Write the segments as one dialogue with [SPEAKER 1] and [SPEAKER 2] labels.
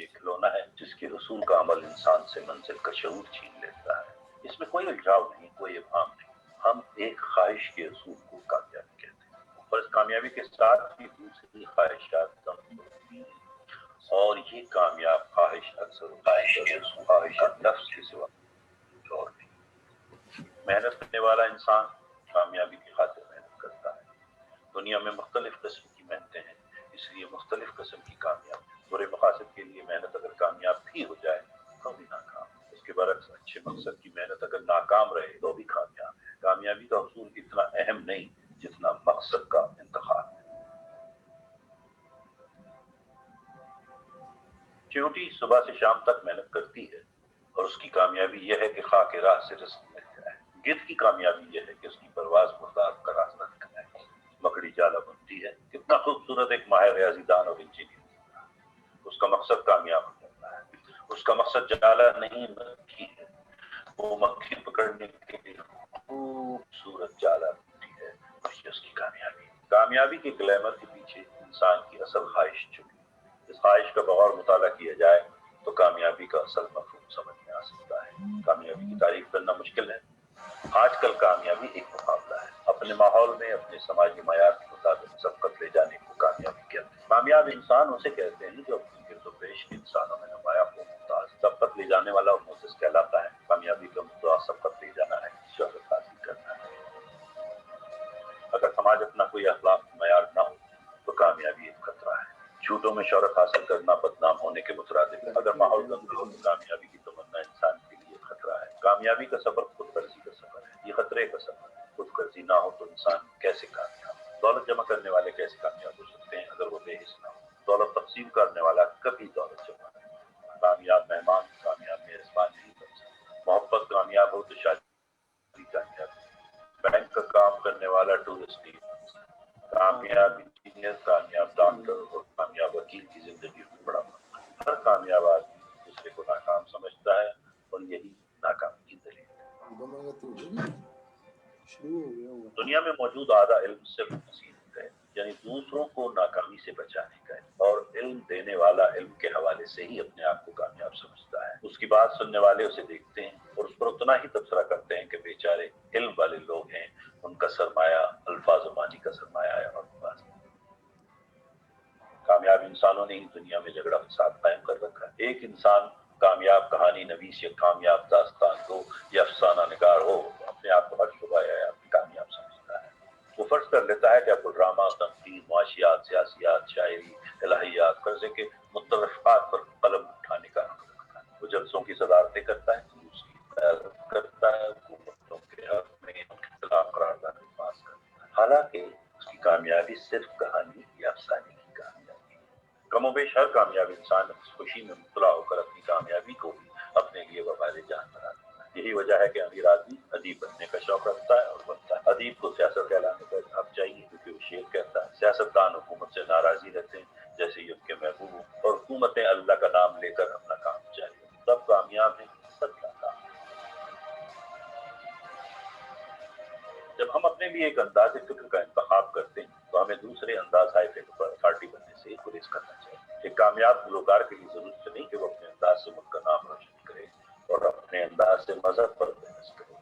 [SPEAKER 1] یہ کھلونا ہے جس کے حصول کا عمل انسان سے منزل کا شعور چھین لیتا ہے۔ اس میں کوئی الجھاؤ نہیں، کوئی ابہام نہیں، ہم ایک خواہش کے حصول کو کامیابی کہتے ہیں، اور اس کامیابی کے ساتھ ہی دوسری خواہشات کم ہوتی ہیں، اور یہ کامیاب خواہش اکثر خواہش نفس کے سوا کچھ اور نہیں۔ محنت کرنے والا انسان کامیابی کی خاطر محنت کرتا ہے۔ دنیا میں مختلف قسم کی محنتیں ہیں، اس لیے مختلف قسم کی کامیابی۔ برے مقاصد کے لیے محنت اگر کامیاب بھی ہو جائے تو بھی ناکام، اس کے برعکس اچھے مقصد کی محنت اگر ناکام رہے تو بھی کامیاب ہے۔ کامیابی کا حصول اتنا اہم نہیں جتنا مقصد کا انتخاب ہے۔ چیونٹی صبح سے شام تک محنت کرتی ہے اور اس کی کامیابی یہ ہے کہ خاک راہ سے رزق مل جائے۔ گدھ کی کامیابی یہ ہے کہ اس کی پرواز مردار کا راستہ دکھائے۔ مکڑی جالا بنتی ہے، کتنا خوبصورت ایک ماہر ریاضی دان اور انجینئر، اس کا مقصد کامیاب ہو جاتا ہے۔ اس کا مقصد جالا نہیں مکھی ہے، وہ مکھی پکڑنے کے لیے خوبصورت جالا بنتی ہے، اور یہ اس کی کامیابی۔ کامیابی کے گلیمر کے پیچھے انسان کی اصل خواہش چھپی ہے۔ اس خواہش کا بغور مطالعہ کیا جائے تو کامیابی کا اصل مفہوم سمجھ میں آ سکتا ہے۔ کامیابی کی تعریف کرنا مشکل ہے۔ آج کل کامیابی ایک مقابلہ ہے، اپنے ماحول میں اپنے سماجی معیار کے مطابق سبقت لے جانے کو کامیابی کہتے ہیں۔ کامیاب انسان اسے کہتے ہیں جو اپنے گرد و پیش کے انسانوں میں نمایاں ہو، ممتاز، سبقت لے جانے والا اور معزز کہلاتا ہے۔ کامیابی کا مدعا سبقت لے جانا ہے، شہرت حاصل کرنا ہے۔ اگر سماج اپنا کوئی اخلاق معیار نہ ہو تو کامیابی ایک خطرہ ہے۔ جھوٹوں میں شہرت حاصل کرنا بدنام ہونے کے مترادف ہے۔ اگر ماحول گندا ہو تو کامیابی کی تمنا انسان کے لیے خطرہ ہے۔ کامیابی کا سفر خود غرضی کا سفر ہے، یہ خطرے کا سفر ہے۔ خود غرضی نہ ہو تو انسان کیسے کامیاب؟ دولت جمع کرنے والے کیسے کامیاب ہو سکتے ہیں اگر وہ بے حس نہ ہو؟ دولت تقسیم کرنے والا کبھی دولت جمع نہیں کرتا۔ کامیاب مہمان کامیاب میزبان نہیں بن سکتا۔ محبت کامیاب ہو تو شادی کامیاب ہے۔ بینک کا کام کرنے والا ٹورسٹ نہیں بن سکتا۔ کامیاب انجینئر، کامیاب ڈاکٹر اور کامیاب وکیل کی زندگی میں بڑا فرق ہے۔ ہر کامیاب آدمی دوسرے کو ناکام سمجھتا ہے اور یہی ناکامی کی دلیل ہے۔ دنیا میں موجود آدھا علم صرف نصیحت ہے، یعنی دوسروں کو ناکامی سے بچانے کا ہے، اور علم دینے والا علم کے حوالے سے ہی اپنے آپ کو کامیاب سمجھتا ہے۔ اس کی بات سننے والے اسے دیکھتے ہیں اور اس پر اتنا ہی تبصرہ کرتے ہیں کہ بیچارے علم والے لوگ ہیں، ان کا سرمایہ الفاظ و معنی کا سرمایہ ہے اور بس۔ کامیاب انسانوں نے ہی دنیا میں جھگڑا فساد قائم کر رکھا ہے۔ ایک انسان کامیاب کہانی نویس یا کامیاب داستان گو یا افسانہ نگار ہو تو اپنے آپ کو ہر شعبہ حیات میں کامیاب سمجھتا ہے۔ وہ فرض کر لیتا ہے کہ اب وہ ڈرامہ، تنقید، معاشیات، سیاسیات، شاعری، الہیات، قرضے کے مترفقات پر قلم اٹھانے کا حق رکھتا ہے۔ وہ جلسوں کی صدارتیں کرتا ہے، جلوس کی قیادت کرتا ہے، حکومتوں کے حق میں خلاف قراردادیں پاس کرتا ہے، حالانکہ اس کی کامیابی صرف کہانی یا افسانے کی کامیابی ہے۔ کم و بیش ہر کامیاب انسان اس خوشی میں مبتلا ہو کر اپنی کامیابی کو بھی اپنے لیے وبال جان بنا لیتا ہے۔ یہی وجہ ہے کہ امیر آدمی ادیب بننے کا شوق رکھتا ہے اور بنتا ہے۔ ادیب کو سیاست کہلانے کا حق چاہیے کیونکہ وہ شعر کہتا ہے۔ سیاستدان حکومت سے ناراضی رہتے ہیں جیسے یہ ان کے محبوب ہوں، اور حکومتیں اللہ کا نام لے کر اپنا کام جاری رکھیں۔ سب کامیاب ہیں، سب ناکام ہیں۔ جب ہم اپنے لیے ایک انداز فکر کا انتخاب کرتے ہیں تو ہمیں دوسرے انداز فکر پر اتھارٹی بننے سے گریز کرنا چاہیے۔ ایک کامیاب گلوکار کے لیے ضرورت نہیں کہ وہ اپنے انداز سے ملک کا نام روشن کرے اور اپنے انداز سے مذہب پر بحث کرے۔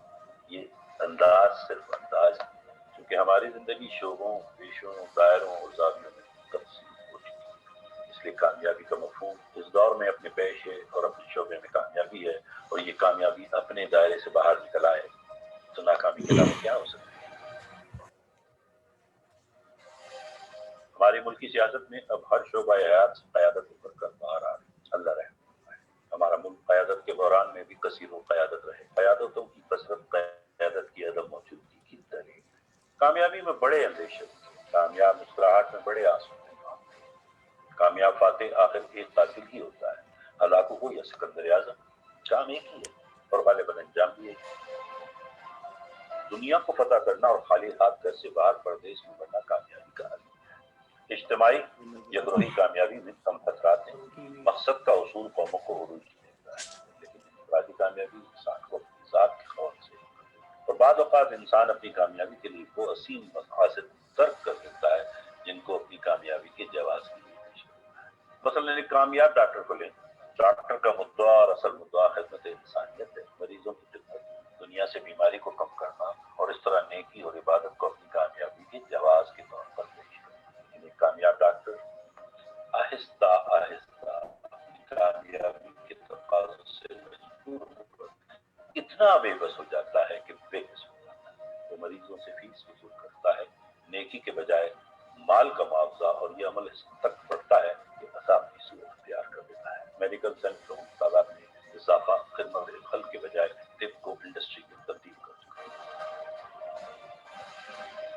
[SPEAKER 1] یہ انداز صرف انداز ہے، کیونکہ ہماری زندگی شعبوں، پیشوں، دائروں اور زاویوں میں تقسیم ہو چکی ہے۔ اس لیے کامیابی کا مفہوم اس دور میں اپنے پیشے اور اپنے شعبے میں کامیابی ہے، اور یہ کامیابی اپنے دائرے سے باہر نکل آئے تو ناکامی کے علاوہ کیا ہو سکتا ہے؟ ہماری ملکی سیاست میں اب ہر شعبہ حیات سے قیادت ابھر کر باہر آ رہی ہے۔ اللہ رحم فرمائے۔ ہمارا ملک قیادت کے بحران میں بھی کثیر القیادت رہے۔ قیادتوں کی کثرت قیادت کی عدم موجودگی کی دلیل ہے۔ کامیابی میں بڑے اندیشے ہوتے ہیں، کامیاب مسکراہٹ میں بڑے آنسو ہوتے ہیں۔ کامیاب فاتح آخر ایک قاتل ہی ہوتا ہے، ہلاکو ہو یا سکندر اعظم، کام ایک ہی ہے اور غالباً انجام بھی ایک ہی۔ دنیا کو فتح کرنا اور خالی ہاتھ گھر سے باہر پردیس میں بڑھنا کامیابی کا حل ہے۔ اجتماعی یا گروہی کامیابی میں کم خطرات ہیں۔ مقصد کا حصول قوموں کو عروج دیتا ہے، لیکن انفرادی کامیابی انسان کو اپنی ذات کے خوف سے، اور بعض اوقات انسان اپنی کامیابی کے لیے وہ عظیم مقاصد ترک کر دیتا ہے جن کو اپنی کامیابی کے جواز کے لیے پیش کرتا ہے۔ مثلاً ایک کامیاب ڈاکٹر کو لیں، ڈاکٹر کا مدعا اور اصل مدعا خدمت انسانیت ہے، مریضوں کی خدمت، دنیا سے بیماری کو کم کرنا اور اس طرح نیکی اور عبادت کو اپنی کامیابی کے جواز کے طور پر پیش کرنا۔ ایک کامیاب ڈاکٹر آہستہ آہستہ اپنی کامیابی کے تقاضوں سے مجبور ہو کر اتنا بے بس ہو جاتا ہے کہ بے بس ہو جاتا ہے۔ وہ مریضوں سے فیس وصول کرتا ہے، نیکی کے بجائے مال کا معاوضہ، اور یہ عمل اس تک بڑھتا ہے کہ عذاب کی صورت اختیار کر دیتا ہے۔ میڈیکل سینٹروں کی تعداد میں اضافہ خدمت خلق کے بجائے طب کو انڈسٹری میں تبدیل کر چکا ہے۔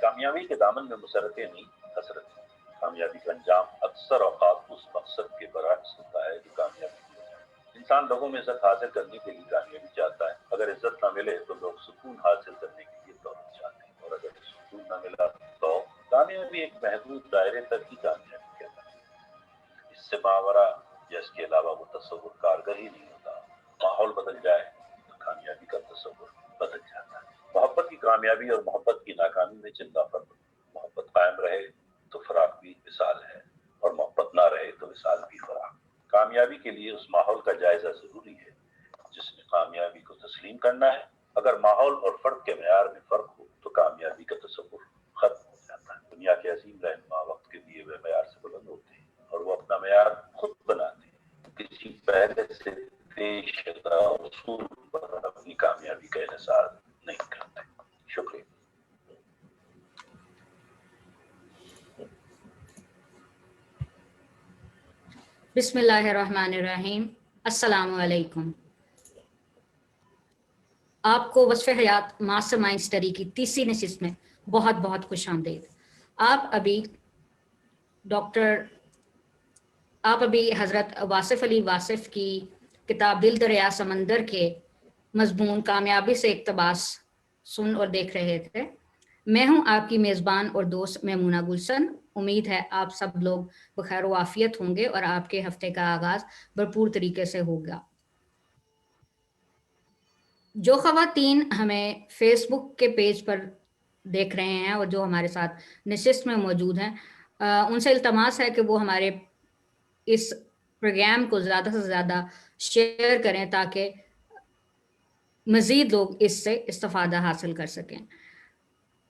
[SPEAKER 1] کامیابی کے دامن میں مسرتیں نہیں، حسرتیں۔ کامیابی کا انجام اکثر اوقات اس مقصد کے برعکس ہوتا ہے جو کامیابی کی وجہ ہے۔ انسان لوگوں میں عزت حاصل کرنے کے لیے کامیابی چاہتا ہے، اگر عزت نہ ملے تو لوگ سکون حاصل کرنے کے لیے دولت چاہتے ہیں، اور اگر سکون نہ ملا تو کامیابی ایک محدود دائرے تک ہی کامیابی کہتا ہے۔ اس سے ماورا یا اس کے علاوہ وہ تصور کارگر ہی نہیں ہوتا۔ ماحول بدل جائے تو کامیابی کا تصور بدل جاتا ہے۔ محبت کی کامیابی اور محبت کی ناکامی میں چندہ فرق۔ محبت قائم رہے تو فراق بھی وصال ہے، اور محبت نہ رہے تو وصال بھی فراق۔ کامیابی کے لیے اس ماحول کا جائزہ ضروری ہے جس میں کامیابی کو تسلیم کرنا ہے۔ اگر ماحول اور فرد کے معیار میں فرق ہو تو کامیابی کا تصور ختم ہو جاتا ہے۔ دنیا کے عظیم رہنما وقت کے دیے ہوئے معیار سے بلند ہوتے ہیں، اور وہ اپنا معیار خود بناتے ہیں، کسی پہلے سے طے شدہ اصول پر اپنی کامیابی کا انحصار نہیں کرتے۔ شکریہ۔
[SPEAKER 2] بسم اللہ الرحمن الرحیم۔ السلام علیکم۔ آپ کو وصف حیات ماسٹر مائنڈ اسٹڈی کی تیسری نشست میں بہت بہت خوش آمدید۔ آپ ابھی حضرت واصف علی واصف کی کتاب دل دریا سمندر کے مضمون کامیابی سے اقتباس سن اور دیکھ رہے تھے۔ میں ہوں آپ کی میزبان اور دوست میمونہ گلشن۔ امید ہے آپ سب لوگ بخیر و عافیت ہوں گے اور آپ کے ہفتے کا آغاز بھرپور طریقے سے ہوگا۔ جو خواتین ہمیں فیس بک کے پیج پر دیکھ رہے ہیں اور جو ہمارے ساتھ نشست میں موجود ہیں، ان سے التماس ہے کہ وہ ہمارے اس پروگرام کو زیادہ سے زیادہ شیئر کریں تاکہ مزید لوگ اس سے استفادہ حاصل کر سکیں۔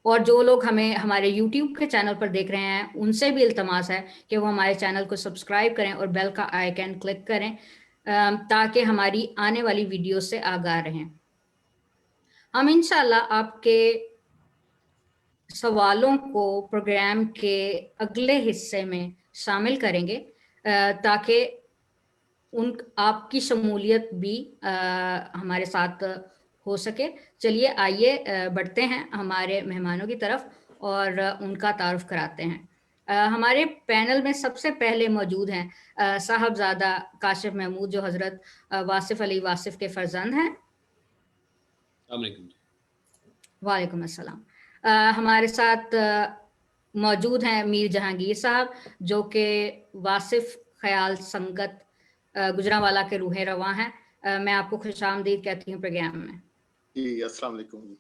[SPEAKER 2] اور جو لوگ ہمیں ہمارے یوٹیوب کے چینل پر دیکھ رہے ہیں ان سے بھی التماس ہے کہ وہ ہمارے چینل کو سبسکرائب کریں اور بیل کا آئیکن کلک کریں تاکہ ہماری آنے والی ویڈیو سے آگاہ رہیں۔ ہم انشاءاللہ آپ کے سوالوں کو پروگرام کے اگلے حصے میں شامل کریں گے تاکہ آپ کی شمولیت بھی ہمارے ساتھ ہو سکے۔ چلیے آئیے بڑھتے ہیں ہمارے مہمانوں کی طرف اور ان کا تعارف کراتے ہیں۔ ہمارے پینل میں سب سے پہلے موجود ہیں صاحبزادہ کاشف محمود، جو حضرت واصف علی واصف کے فرزند ہیں۔ وعلیکم السلام۔ ہمارے ساتھ موجود ہیں میر جہانگیر صاحب، جو کہ واصف خیال سنگت گجرانوالہ کے روح رواں ہیں۔ میں آپ کو خوش آمدید کہتی ہوں پروگرام میں۔
[SPEAKER 3] جی السلام علیکم۔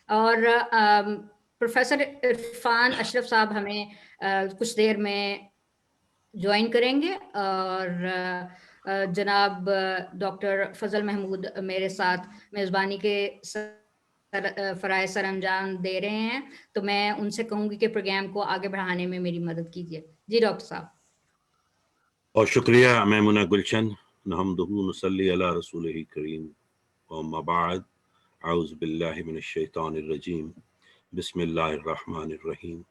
[SPEAKER 2] اور پروفیسر عرفان اشرف صاحب ہمیں کچھ دیر میں جوائن کریں گے، اور جناب ڈاکٹر فضل محمود میرے ساتھ میزبانی کے فرائض سر انجام دے رہے ہیں، تو میں ان سے کہوں گی کہ پروگرام کو آگے بڑھانے میں میری مدد کیجیے۔ جی ڈاکٹر صاحب۔
[SPEAKER 4] اور شکریہ میمونہ گلشن۔ نحمدہ نصلی علی رسولہ کریم، وما بعد، اعوذ باللہ من الشیطان الرجیم، بسم اللہ الرحمن الرحیم۔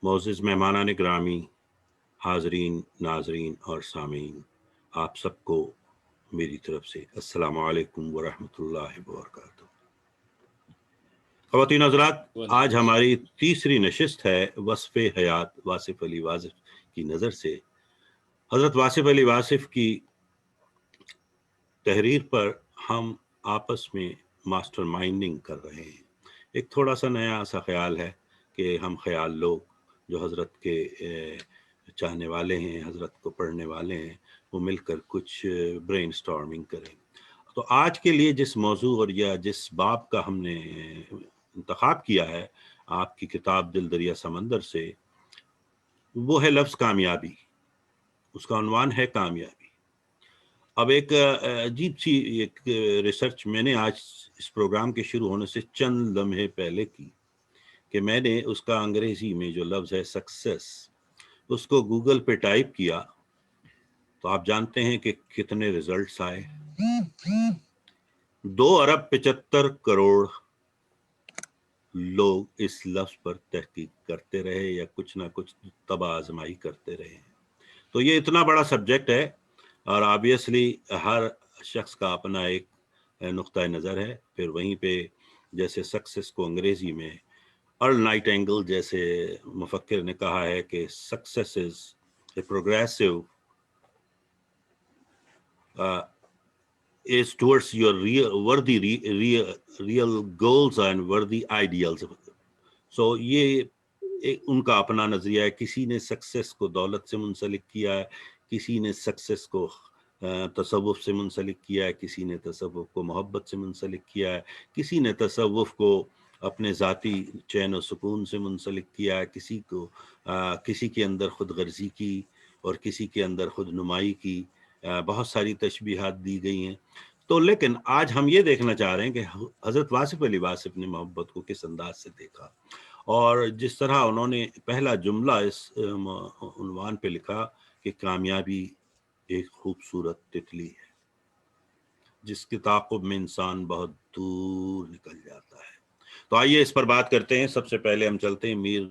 [SPEAKER 4] معزز مہمانان گرامی، حاضرین، ناظرین اور سامعین، آپ سب کو میری طرف سے السلام علیکم ورحمۃ اللہ وبرکاتہ۔ خواتین حضرات، آج ہماری تیسری نشست ہے وصف حیات واصف علی واصف کی نظر سے۔ حضرت واصف علی واصف کی تحریر پر ہم آپس میں ماسٹر مائنڈنگ کر رہے ہیں۔ ایک تھوڑا سا نیا سا خیال ہے کہ ہم خیال لوگ جو حضرت کے چاہنے والے ہیں، حضرت کو پڑھنے والے ہیں، وہ مل کر کچھ برین سٹارمنگ کریں۔ تو آج کے لیے جس موضوع اور یا جس باب کا ہم نے انتخاب کیا ہے آپ کی کتاب دل دریا سمندر سے، وہ ہے لفظ کامیابی۔ اس کا عنوان ہے کامیابی۔ اب ایک عجیب سی ایک ریسرچ میں نے آج اس پروگرام کے شروع ہونے سے چند لمحے پہلے کی کہ میں نے اس کا انگریزی میں جو لفظ ہے سکسیس اس کو گوگل پہ ٹائپ کیا تو آپ جانتے ہیں کہ کتنے ریزلٹس آئے. 2.75 ارب لوگ اس لفظ پر تحقیق کرتے رہے یا کچھ نہ کچھ طبع آزمائی کرتے رہے. تو یہ اتنا بڑا سبجیکٹ ہے اور آبویسلی ہر شخص کا اپنا ایک نقطۂ نظر ہے. پھر وہیں پہ جیسے سکسیس کو انگریزی میں ارل نائٹ اینگل جیسے مفکر نے کہا ہے کہ success is a progressive is towards your real goals and worthy ideals. So یہ ان کا اپنا نظریہ ہے. کسی نے سکسیس کو دولت سے منسلک کیا ہے, کسی نے سکسیس کو تصوف سے منسلک کیا ہے, کسی نے تصوف کو محبت سے منسلک کیا ہے, کسی نے تصوف کو اپنے ذاتی چین و سکون سے منسلک کیا ہے, کسی کے اندر خود غرضی کی اور کسی کے اندر خود نمائی کی بہت ساری تشبیہات دی گئی ہیں. تو لیکن آج ہم یہ دیکھنا چاہ رہے ہیں کہ حضرت واصف علی واصف نے محبت کو کس انداز سے دیکھا اور جس طرح انہوں نے پہلا جملہ اس عنوان پہ لکھا کہ کامیابی ایک خوبصورت تتلی ہے جس کے تعاقب میں انسان بہت دور نکل جاتا ہے. تو آئیے اس پر بات کرتے ہیں. سب سے پہلے ہم چلتے ہیں میر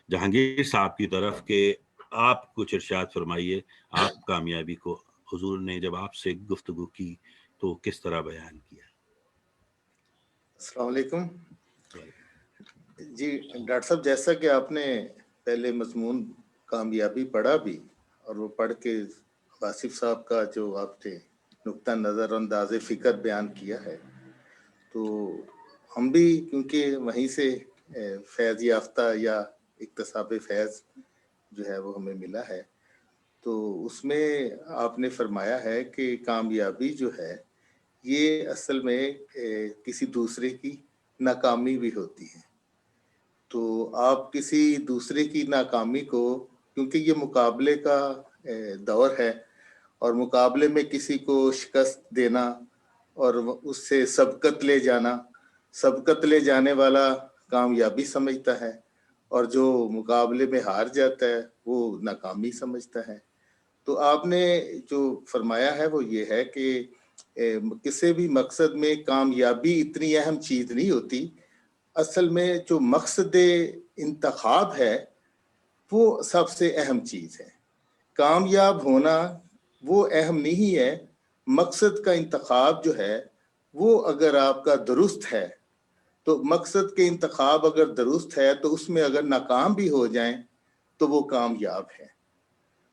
[SPEAKER 4] جہانگیر صاحب کی طرف کہ آپ کچھ ارشاد فرمائیے. آپ کامیابی کو حضور نے جب آپ سے گفتگو کی تو کس طرح بیان کیا؟
[SPEAKER 3] السلام علیکم. جی ڈاکٹر صاحب, جیسا کہ آپ نے پہلے مضمون کامیابی پڑھا بھی اور وہ پڑھ کے واصف صاحب کا جو آپ نے نقطہ نظر انداز فکر بیان کیا ہے, تو ہم بھی کیونکہ وہیں سے فیض یافتہ یا اکتساب فیض جو ہے وہ ہمیں ملا ہے, تو اس میں آپ نے فرمایا ہے کہ کامیابی جو ہے یہ اصل میں کسی دوسرے کی ناکامی بھی ہوتی ہے. تو آپ کسی دوسرے کی ناکامی کو, کیونکہ یہ مقابلے کا دور ہے اور مقابلے میں کسی کو شکست دینا اور اس سے سبقت لے جانا, سبقت لے جانے والا کامیابی سمجھتا ہے اور جو مقابلے میں ہار جاتا ہے وہ ناکامی سمجھتا ہے. تو آپ نے جو فرمایا ہے وہ یہ ہے کہ کسی بھی مقصد میں کامیابی اتنی اہم چیز نہیں ہوتی. اصل میں جو مقصد انتخاب ہے وہ سب سے اہم چیز ہے. کامیاب ہونا وہ اہم نہیں ہے, مقصد کا انتخاب جو ہے وہ اگر آپ کا درست ہے تو مقصد کے انتخاب اگر درست ہے تو اس میں اگر ناکام بھی ہو جائیں تو وہ کامیاب ہے.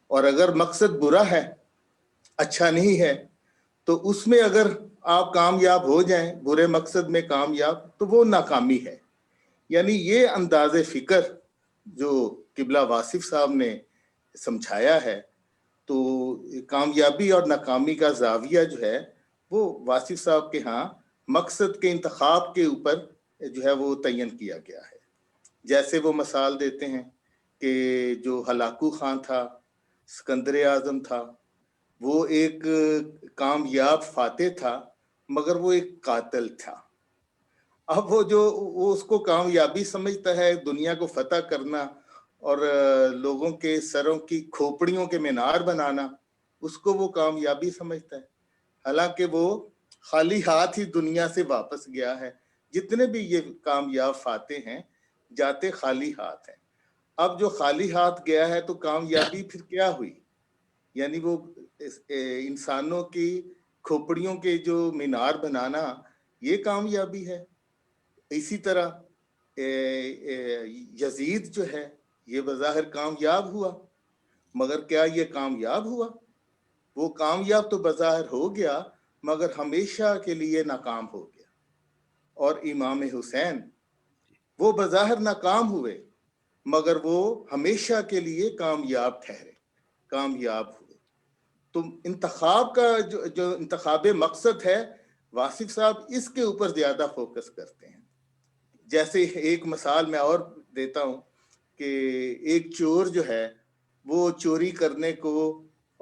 [SPEAKER 3] اور اگر مقصد برا ہے, اچھا نہیں ہے, تو اس میں اگر آپ کامیاب ہو جائیں, برے مقصد میں کامیاب, تو وہ ناکامی ہے. یعنی یہ انداز فکر جو قبلہ واصف صاحب نے سمجھایا ہے, تو کامیابی اور ناکامی کا زاویہ جو ہے وہ واصف صاحب کے ہاں مقصد کے انتخاب کے اوپر جو ہے وہ تعین کیا گیا ہے. جیسے وہ مثال دیتے ہیں کہ جو ہلاکو خان تھا, سکندر اعظم تھا, وہ ایک کامیاب فاتح تھا مگر وہ ایک قاتل تھا. اب وہ اس کو کامیابی سمجھتا ہے دنیا کو فتح کرنا اور لوگوں کے سروں کی کھوپڑیوں کے مینار بنانا, اس کو وہ کامیابی سمجھتا ہے, حالانکہ وہ خالی ہاتھ ہی دنیا سے واپس گیا ہے. جتنے بھی یہ کامیاب فاتح ہیں جاتے خالی ہاتھ ہیں. اب جو خالی ہاتھ گیا ہے تو کامیابی پھر کیا ہوئی؟ یعنی وہ انسانوں کی کھوپڑیوں کے جو مینار بنانا یہ کامیابی ہے. اسی طرح یزید جو ہے یہ بظاہر کامیاب ہوا, مگر کیا یہ کامیاب ہوا؟ وہ کامیاب تو بظاہر ہو گیا مگر ہمیشہ کے لیے ناکام ہو گیا. اور امام حسین وہ بظاہر ناکام ہوئے مگر وہ ہمیشہ کے لیے کامیاب ٹھہرے, کامیاب ہوئے. تو انتخاب کا جو انتخاب مقصد ہے, واصف صاحب اس کے اوپر زیادہ فوکس کرتے ہیں. جیسے ایک مثال میں اور دیتا ہوں کہ ایک چور جو ہے وہ چوری کرنے کو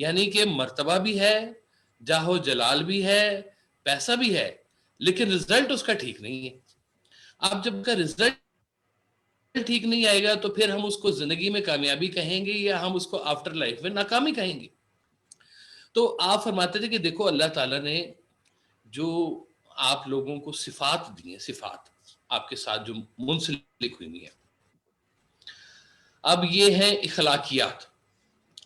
[SPEAKER 5] یعنی کہ مرتبہ بھی ہے, جاہو جلال بھی ہے, پیسہ بھی ہے, لیکن رزلٹ اس کا ٹھیک نہیں ہے. اب جب کا رزلٹ ٹھیک نہیں آئے گا تو پھر ہم اس کو زندگی میں کامیابی کہیں گے یا ہم اس کو آفٹر لائف میں ناکامی کہیں گے. تو آپ فرماتے تھے کہ دیکھو اللہ تعالیٰ نے جو آپ لوگوں کو صفات دی ہیں, صفات آپ کے ساتھ جو منسلک ہوئی ہیں, اب یہ ہے اخلاقیات.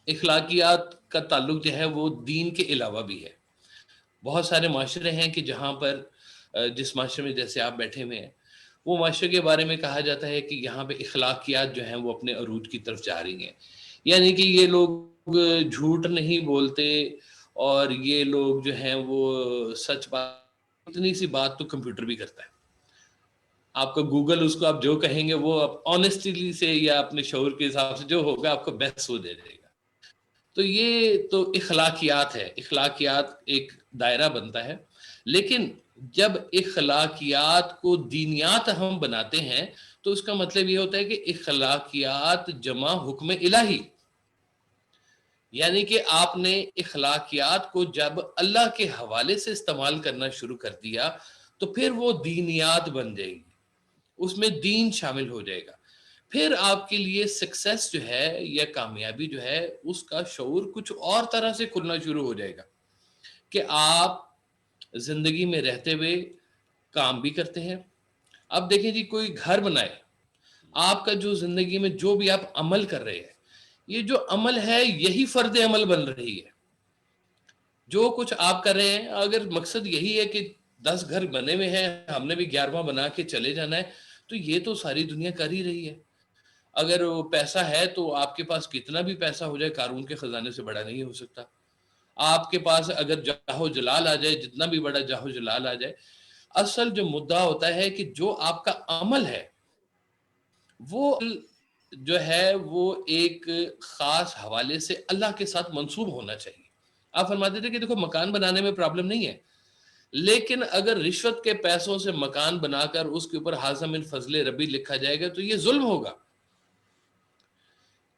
[SPEAKER 5] اخلاقیات کا تعلق جو ہے وہ دین کے علاوہ بھی ہے. بہت سارے معاشرے ہیں کہ جہاں پر جس معاشرے میں جیسے آپ بیٹھے ہوئے ہیں, وہ معاشرے کے بارے میں کہا جاتا ہے کہ یہاں پہ اخلاقیات جو ہیں وہ اپنے عروج کی طرف جا رہی ہیں. یعنی کہ یہ لوگ جھوٹ نہیں بولتے, اور یہ لوگ جو ہیں وہ سچ بات, اتنی سی بات تو کمپیوٹر بھی کرتا ہے. آپ کا گوگل اس کو آپ جو کہیں گے وہ آنیسٹلی سے یا اپنے شعور کے حساب سے جو ہوگا آپ کو بیسٹ وہ دے دے گا. تو یہ تو اخلاقیات ہے, اخلاقیات ایک دائرہ بنتا ہے. لیکن جب اخلاقیات کو دینیات ہم بناتے ہیں تو اس کا مطلب یہ ہوتا ہے کہ اخلاقیات جمع حکم الہی. یعنی کہ آپ نے اخلاقیات کو جب اللہ کے حوالے سے استعمال کرنا شروع کر دیا تو پھر وہ دینیات بن جائے گی, اس میں دین شامل ہو جائے گا. پھر آپ کے لیے سکسیس جو ہے یا کامیابی جو ہے اس کا شعور کچھ اور طرح سے کھلنا شروع ہو جائے گا کہ آپ زندگی میں رہتے ہوئے کام بھی کرتے ہیں. اب دیکھیں جی, کوئی گھر بنائے, آپ کا جو زندگی میں جو بھی آپ عمل کر رہے ہیں, یہ جو عمل ہے یہی فرد عمل بن رہی ہے. جو کچھ آپ کر رہے ہیں, اگر مقصد یہی ہے کہ 10 گھر بنے ہوئے ہیں, ہم نے بھی 11واں بنا کے چلے جانا ہے, تو یہ تو ساری دنیا کر ہی رہی ہے. اگر پیسہ ہے تو آپ کے پاس کتنا بھی پیسہ ہو جائے قارون کے خزانے سے بڑا نہیں ہو سکتا. آپ کے پاس اگر جاہو جلال آ جائے, جتنا بھی بڑا جاہو جلال آ جائے, اصل جو مدعا ہوتا ہے کہ جو آپ کا عمل ہے وہ جو ہے وہ ایک خاص حوالے سے اللہ کے ساتھ منسوب ہونا چاہیے. آپ فرماتے تھے کہ دیکھو مکان بنانے میں پرابلم نہیں ہے, لیکن اگر رشوت کے پیسوں سے مکان بنا کر اس کے اوپر حاذا من فضل ربی لکھا جائے گا تو یہ ظلم ہوگا.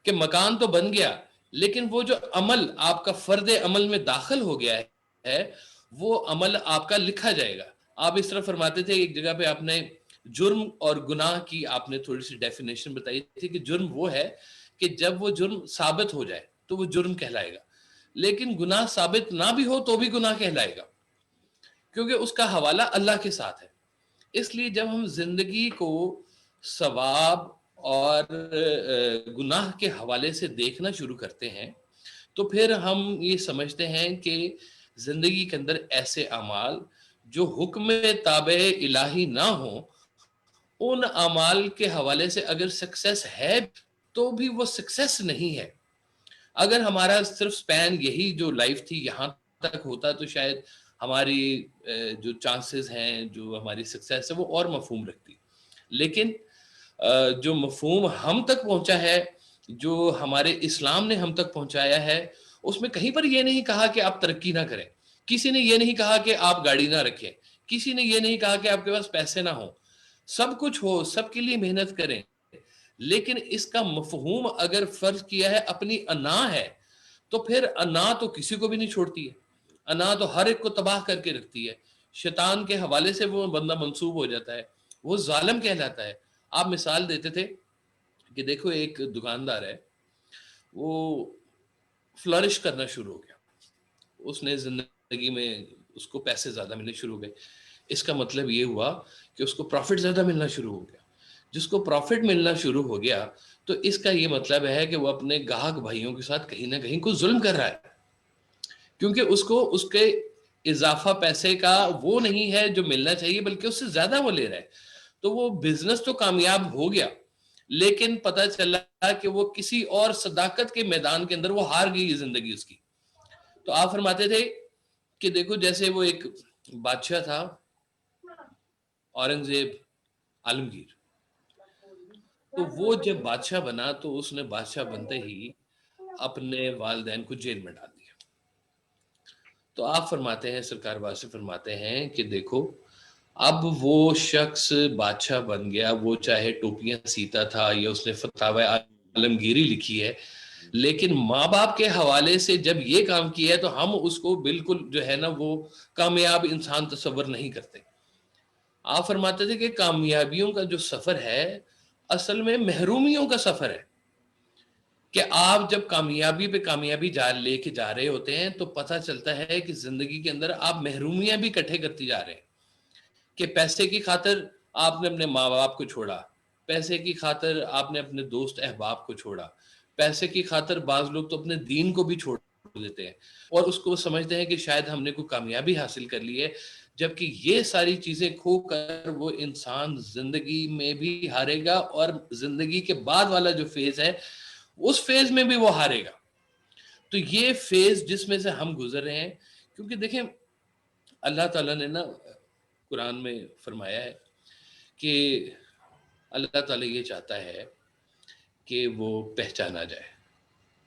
[SPEAKER 5] کہ مکان تو بن گیا لیکن وہ جو عمل آپ کا فرد عمل میں داخل ہو گیا ہے وہ عمل آپ کا لکھا جائے گا. آپ اس طرح فرماتے تھے, ایک جگہ پہ آپ نے جرم اور گناہ کی آپ نے تھوڑی سی ڈیفینیشن بتائی تھی کہ جرم وہ ہے کہ جب وہ جرم ثابت ہو جائے تو وہ جرم کہلائے گا, لیکن گناہ ثابت نہ بھی ہو تو بھی گناہ کہلائے گا, کیونکہ اس کا حوالہ اللہ کے ساتھ ہے. اس لیے جب ہم زندگی کو ثواب اور گناہ کے حوالے سے دیکھنا شروع کرتے ہیں تو پھر ہم یہ سمجھتے ہیں کہ زندگی کے اندر ایسے اعمال جو حکم تابع الہی نہ ہوں, ان اعمال کے حوالے سے اگر سکسیس ہے تو بھی وہ سکسیس نہیں ہے. اگر ہمارا صرف سپین یہی جو لائف تھی یہاں تک ہوتا تو شاید ہماری جو چانسز ہیں, جو ہماری سکسیس ہے وہ اور مفہوم رکھتی. لیکن جو مفہوم ہم تک پہنچا ہے, جو ہمارے اسلام نے ہم تک پہنچایا ہے, اس میں کہیں پر یہ نہیں کہا کہ آپ ترقی نہ کریں, کسی نے یہ نہیں کہا کہ آپ گاڑی نہ رکھیں, کسی نے یہ نہیں کہا کہ آپ کے پاس پیسے نہ ہوں. سب کچھ ہو, سب کے لیے محنت کریں, لیکن اس کا مفہوم اگر فرض کیا ہے اپنی انا ہے تو پھر انا تو کسی کو بھی نہیں چھوڑتی ہے. انا تو ہر ایک کو تباہ کر کے رکھتی ہے. شیطان کے حوالے سے وہ بندہ منسوب ہو جاتا ہے, وہ ظالم کہلاتا ہے. آپ مثال دیتے تھے کہ دیکھو ایک دکاندار ہے, وہ فلرش کرنا شروع ہو گیا, اس نے زندگی میں اس کو پیسے زیادہ ملنے شروع ہو گئے. اس کا مطلب یہ ہوا کہ اس کو پروفٹ زیادہ ملنا شروع ہو گیا. جس کو پروفٹ ملنا شروع ہو گیا تو اس کا یہ مطلب ہے کہ وہ اپنے گاہک بھائیوں کے ساتھ کہیں نہ کہیں کوئی ظلم کر رہا ہے, کیونکہ اس کو اس کے اضافہ پیسے کا وہ نہیں ہے جو ملنا چاہیے, بلکہ اس سے زیادہ وہ لے رہا ہے. تو وہ بزنس تو کامیاب ہو گیا, لیکن پتہ چلا کہ وہ کسی اور صداقت کے میدان کے اندر وہ ہار گئی زندگی اس کی. تو آپ فرماتے تھے کہ دیکھو جیسے وہ ایک بادشاہ تھا, اورنگزیب عالمگیر, تو وہ جب بادشاہ بنا تو اس نے بادشاہ بنتے ہی اپنے والدین کو جیل میں ڈال دیا. تو آپ فرماتے ہیں, سرکار واسف فرماتے ہیں کہ دیکھو اب وہ شخص بادشاہ بن گیا, وہ چاہے ٹوپیاں سیتا تھا یا اس نے فتاوی عالمگیری لکھی ہے, لیکن ماں باپ کے حوالے سے جب یہ کام کیا ہے تو ہم اس کو بالکل جو ہے نا وہ کامیاب انسان تصور نہیں کرتے. آپ فرماتے تھے کہ کامیابیوں کا جو سفر ہے اصل میں محرومیوں کا سفر ہے, کہ آپ جب کامیابی پہ کامیابی لے کے جا رہے ہوتے ہیں تو پتہ چلتا ہے کہ زندگی کے اندر آپ محرومیاں بھی اکٹھے کرتی جا رہے ہیں, کہ پیسے کی خاطر آپ نے اپنے ماں باپ کو چھوڑا, پیسے کی خاطر آپ نے اپنے دوست احباب کو چھوڑا, پیسے کی خاطر بعض لوگ تو اپنے دین کو بھی چھوڑ دیتے ہیں اور اس کو سمجھتے ہیں کہ شاید ہم نے کوئی کامیابی حاصل کر لی ہے, جبکہ یہ ساری چیزیں کھو کر وہ انسان زندگی میں بھی ہارے گا اور زندگی کے بعد والا جو فیز ہے اس فیز میں بھی وہ ہارے گا. تو یہ فیز جس میں سے ہم گزر رہے ہیں, کیونکہ دیکھیں اللہ تعالیٰ نے نا قرآن میں فرمایا ہے کہ اللہ تعالیٰ یہ چاہتا ہے کہ وہ پہچانا جائے,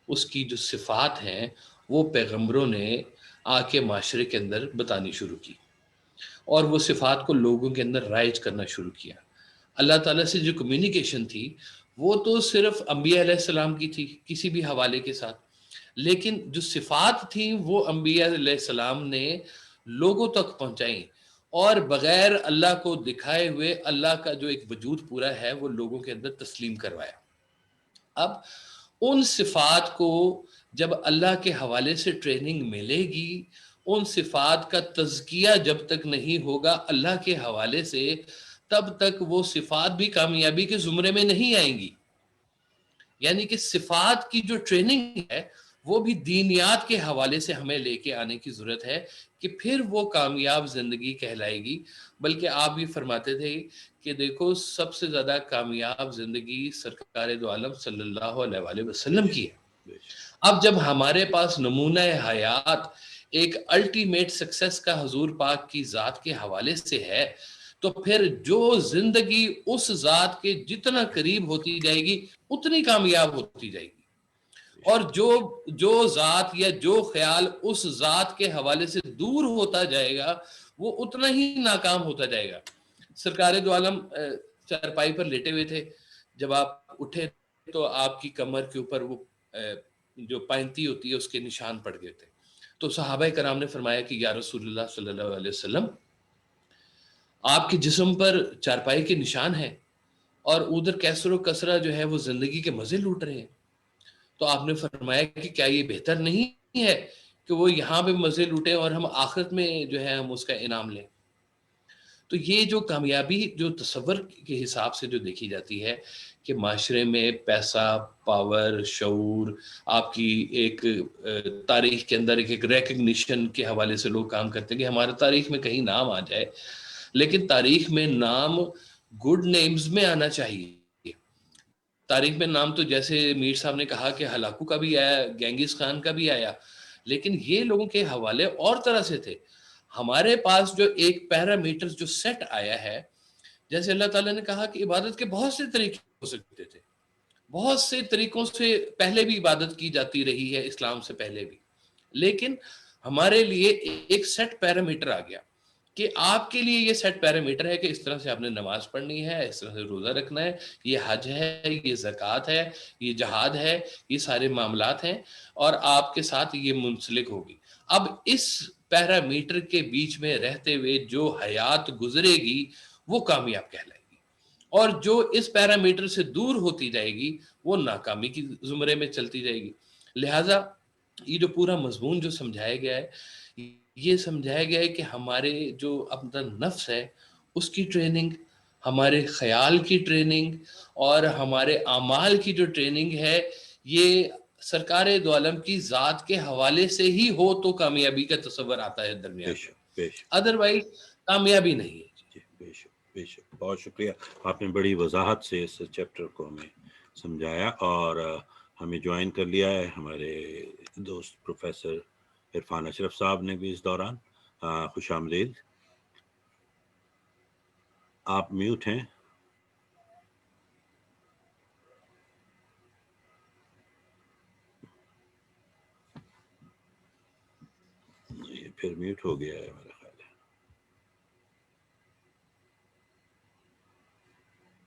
[SPEAKER 5] اس کی جو صفات ہیں وہ پیغمبروں نے آ کے معاشرے کے اندر بتانی شروع کی اور وہ صفات کو لوگوں کے اندر رائج کرنا شروع کیا. اللہ تعالیٰ سے جو کمیونیکیشن تھی وہ تو صرف انبیاء علیہ السلام کی تھی کسی بھی حوالے کے ساتھ, لیکن جو صفات تھیں وہ انبیاء علیہ السلام نے لوگوں تک پہنچائیں اور بغیر اللہ کو دکھائے ہوئے اللہ کا جو ایک وجود پورا ہے وہ لوگوں کے اندر تسلیم کروایا. اب ان صفات کو جب اللہ کے حوالے سے ٹریننگ ملے گی, ان صفات کا تزکیہ جب تک نہیں ہوگا اللہ کے حوالے سے, تب تک وہ صفات بھی کامیابی کے زمرے میں نہیں آئیں گی. یعنی کہ صفات کی جو ٹریننگ ہے وہ بھی دینیات کے حوالے سے ہمیں لے کے آنے کی ضرورت ہے کہ پھر وہ کامیاب زندگی کہلائے گی. بلکہ آپ بھی فرماتے تھے کہ دیکھو سب سے زیادہ کامیاب زندگی سرکار دو عالم صلی اللہ علیہ وآلہ وسلم کی ہے. اب جب ہمارے پاس نمونہ حیات ایک الٹیمیٹ سکسیس کا حضور پاک کی ذات کے حوالے سے ہے, تو پھر جو زندگی اس ذات کے جتنا قریب ہوتی جائے گی اتنی کامیاب ہوتی جائے گی, اور جو ذات یا جو خیال اس ذات کے حوالے سے دور ہوتا جائے گا وہ اتنا ہی ناکام ہوتا جائے گا. سرکار دو عالم چارپائی پر لیٹے ہوئے تھے, جب آپ اٹھے تو آپ کی کمر کے اوپر وہ جو پائنتی ہوتی ہے اس کے نشان پڑ گئے تھے. تو صحابہ کرام نے فرمایا کہ یا رسول اللہ صلی اللہ علیہ وسلم, آپ کے جسم پر چارپائی کے نشان ہیں اور ادھر کیسر و کسرہ جو ہے وہ زندگی کے مزے لوٹ رہے ہیں. تو آپ نے فرمایا کہ کیا یہ بہتر نہیں ہے کہ وہ یہاں پہ مزے لوٹیں اور ہم آخرت میں جو ہے ہم اس کا انعام لیں. تو یہ جو کامیابی جو تصور کے حساب سے جو دیکھی جاتی ہے کہ معاشرے میں پیسہ, پاور, شعور, آپ کی ایک تاریخ کے اندر ایک ریکگنیشن کے حوالے سے لوگ کام کرتے ہیں کہ ہمارے تاریخ میں کہیں نام آ جائے, لیکن تاریخ میں نام گڈ نیمز میں آنا چاہیے. تاریخ میں نام تو جیسے میر صاحب نے کہا کہ ہلاکو کا بھی آیا, گینگس خان کا بھی آیا, لیکن یہ لوگوں کے حوالے اور طرح سے تھے. ہمارے پاس جو ایک پیرامیٹر جو سیٹ آیا ہے, جیسے اللہ تعالیٰ نے کہا کہ عبادت کے بہت سے طریقے ہو سکتے تھے, بہت سے طریقوں سے پہلے بھی عبادت کی جاتی رہی ہے اسلام سے پہلے بھی, لیکن ہمارے لیے ایک سیٹ پیرامیٹر آ گیا کہ آپ کے لیے یہ سیٹ پیرامیٹر ہے کہ اس طرح سے آپ نے نماز پڑھنی ہے, اس طرح سے روزہ رکھنا ہے, یہ حج ہے, یہ زکوٰۃ ہے, یہ جہاد ہے, یہ سارے معاملات ہیں اور آپ کے ساتھ یہ منسلک ہوگی. اب اس پیرامیٹر کے بیچ میں رہتے ہوئے جو حیات گزرے گی وہ کامیاب کہلائے گی, اور جو اس پیرامیٹر سے دور ہوتی جائے گی وہ ناکامی کی زمرے میں چلتی جائے گی. لہٰذا یہ جو پورا مضمون جو سمجھایا گیا ہے, یہ سمجھایا گیا ہے کہ ہمارے جو اپنا نفس ہے اس کی ٹریننگ, ہمارے خیال کی ٹریننگ اور ہمارے اعمال کی جو ٹریننگ ہے یہ سرکار دو عالم کی ذات کے حوالے سے ہی ہو تو کامیابی کا تصور آتا ہے درمیان میں, ادروائز کامیابی نہیں ہے.
[SPEAKER 4] بے شک بے شک, بہت شکریہ. آپ نے بڑی وضاحت سے اس چیپٹر کو ہمیں سمجھایا اور ہمیں جوائن کر لیا ہے ہمارے دوست پروفیسر عرفان اشرف صاحب نے بھی اس دوران. خوش آمدید. آپ میوٹ ہیں. پھر میوٹ ہو گیا ہے میرا خیال ہے.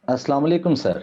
[SPEAKER 6] السلام علیکم سر.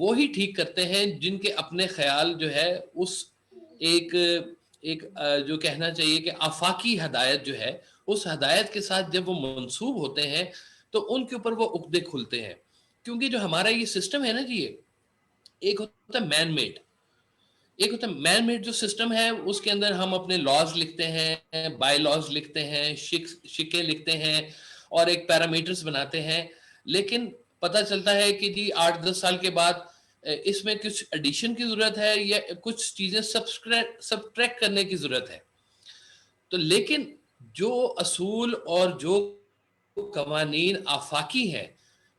[SPEAKER 5] وہی ٹھیک کرتے ہیں جن کے اپنے خیال جو ہے اس ایک جو کہنا چاہیے کہ آفاقی ہدایت جو ہے اس ہدایت کے ساتھ جب وہ منسوب ہوتے ہیں تو ان کے اوپر وہ عقدے کھلتے ہیں. کیونکہ جو ہمارا یہ سسٹم ہے نا جی، ایک ہوتا ہے مین میڈ، ایک ہوتا ہے مین میڈ جو سسٹم ہے اس کے اندر ہم اپنے لاز لکھتے ہیں، بائی لاز لکھتے ہیں، شکیں لکھتے ہیں اور ایک پیرامیٹرز بناتے ہیں. لیکن پتہ چلتا ہے کہ جی 8-10 سال کے بعد اس میں کچھ ایڈیشن کی ضرورت ہے یا کچھ چیزیں سبٹریکٹ کرنے کی ضرورت ہے. تو لیکن جو اصول اور جو قوانین آفاقی ہیں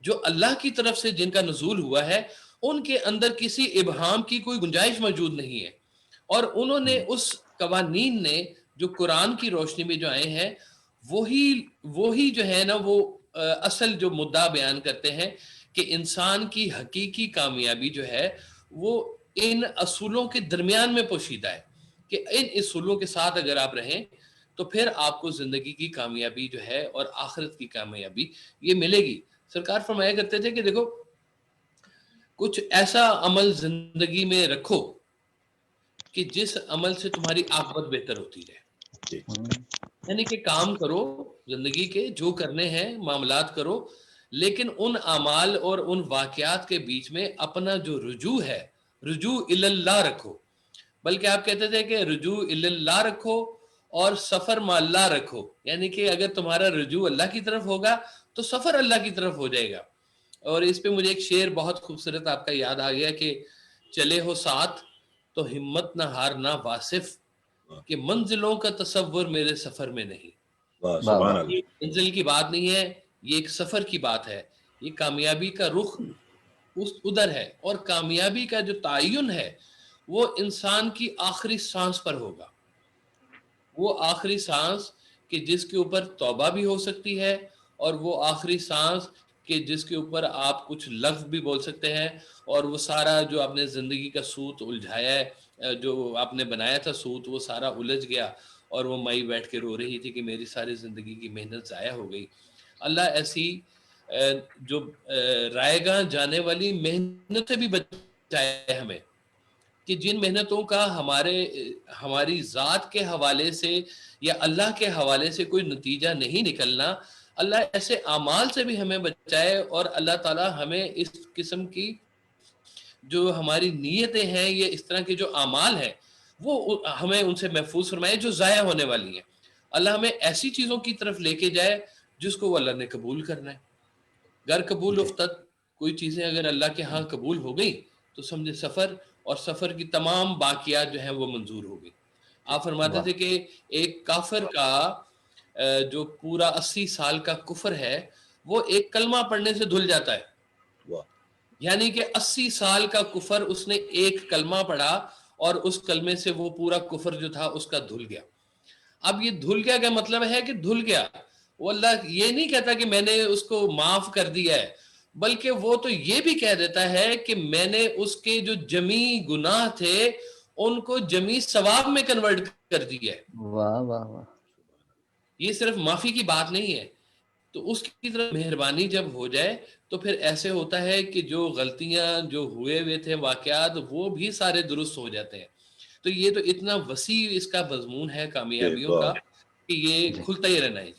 [SPEAKER 5] جو اللہ کی طرف سے جن کا نزول ہوا ہے ان کے اندر کسی ابہام کی کوئی گنجائش موجود نہیں ہے. اور انہوں نے اس قوانین نے جو قرآن کی روشنی میں جو آئے ہیں وہی جو ہے نا وہ اصل جو مدعا بیان کرتے ہیں کہ انسان کی حقیقی کامیابی جو ہے وہ ان اصولوں کے درمیان میں پوشیدہ ہے کہ ان اصولوں کے ساتھ اگر آپ رہیں تو پھر آپ کو زندگی کی کامیابی جو ہے اور آخرت کی کامیابی یہ ملے گی. سرکار فرمایا کرتے تھے کہ دیکھو کچھ ایسا عمل زندگی میں رکھو کہ جس عمل سے تمہاری عاقبت بہتر ہوتی رہے. یعنی کہ کام کرو زندگی کے جو کرنے ہیں معاملات کرو، لیکن ان اعمال اور ان واقعات کے بیچ میں اپنا جو رجوع ہے رجوع اللہ رکھو. بلکہ آپ کہتے تھے کہ رجوع اللہ رکھو اور سفر مع اللہ رکھو. یعنی کہ اگر تمہارا رجوع اللہ کی طرف ہوگا تو سفر اللہ کی طرف ہو جائے گا. اور اس پہ مجھے ایک شعر بہت خوبصورت آپ کا یاد آ گیا کہ چلے ہو ساتھ تو ہمت نہ ہارنا واصف، کہ منزلوں کا تصور میرے سفر میں نہیں.
[SPEAKER 4] سبحان اللہ.
[SPEAKER 5] یہ منزل کی بات نہیں ہے، یہ ایک سفر کی بات ہے. یہ کامیابی کا رخ ادھر ہے، اور کامیابی کا جو تعین ہے وہ انسان کی آخری سانس پر ہوگا. وہ آخری سانس کہ جس کے اوپر توبہ بھی ہو سکتی ہے، اور وہ آخری سانس کہ جس کے اوپر آپ کچھ لفظ بھی بول سکتے ہیں، اور وہ سارا جو آپ نے زندگی کا سوت الجھایا ہے، جو آپ نے بنایا تھا سوت، وہ سارا الجھ گیا اور وہ مائی بیٹھ کے رو رہی تھی کہ میری ساری زندگی کی محنت ضائع ہو گئی. اللہ ایسی جو رائے گاہ جانے والی محنت سے بھی بچائے ہمیں، کہ جن محنتوں کا ہماری ذات کے حوالے سے یا اللہ کے حوالے سے کوئی نتیجہ نہیں نکلنا. اللہ ایسے اعمال سے بھی ہمیں بچائے، اور اللہ تعالی ہمیں اس قسم کی جو ہماری نیتیں ہیں یا اس طرح کے جو اعمال ہیں وہ ہمیں ان سے محفوظ فرمائے جو ضائع ہونے والی ہیں. اللہ ہمیں ایسی چیزوں کی طرف لے کے جائے جس کو اللہ نے قبول کرنا ہے. گر قبول افتد، کوئی چیزیں اگر اللہ کے ہاں قبول ہو گئی تو سمجھے سفر اور سفر کی تمام باقیات جو ہیں وہ منظور ہو گئی. آپ فرماتے تھے کہ ایک کافر کا جو پورا 80 سال کا کفر ہے وہ ایک کلمہ پڑھنے سے دھل جاتا ہے. یعنی کہ 80 سال کا کفر اس نے ایک کلمہ پڑھا اور اس کلمے سے وہ پورا کفر جو تھا اس کا دھل گیا. اب یہ دھل گیا کا مطلب ہے کہ دھل گیا، وہ اللہ یہ نہیں کہتا کہ میں نے اس کو معاف کر دیا ہے، بلکہ وہ تو یہ بھی کہہ دیتا ہے کہ میں نے اس کے جو جمی گناہ تھے ان کو جمی ثواب میں کنورٹ کر دیا ہے.
[SPEAKER 6] واہ واہ واہ. یہ
[SPEAKER 5] صرف معافی کی بات نہیں ہے. تو اس کی طرف مہربانی جب ہو جائے تو پھر ایسے ہوتا ہے کہ جو غلطیاں جو ہوئے تھے واقعات وہ بھی سارے درست ہو جاتے ہیں. تو یہ تو اتنا وسیع اس کا مضمون ہے کامیابیوں کا کہ یہ کھلتا ہی رہنا ہے.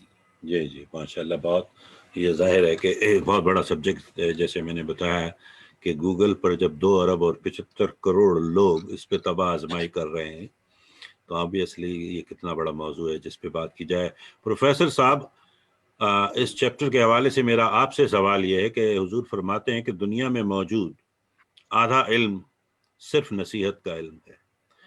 [SPEAKER 4] جی ماشاءاللہ. بہت یہ ظاہر ہے کہ ایک بہت بڑا سبجیکٹ ہے. جیسے میں نے بتایا کہ گوگل پر جب 2 ارب اور 75 کروڑ لوگ اس پہ تباہ آزمائی کر رہے ہیں تو آبویسلی یہ کتنا بڑا موضوع ہے جس پہ بات کی جائے. پروفیسر صاحب، اس چیپٹر کے حوالے سے میرا آپ سے سوال یہ ہے کہ حضور فرماتے ہیں کہ دنیا میں موجود آدھا علم صرف نصیحت کا علم ہے،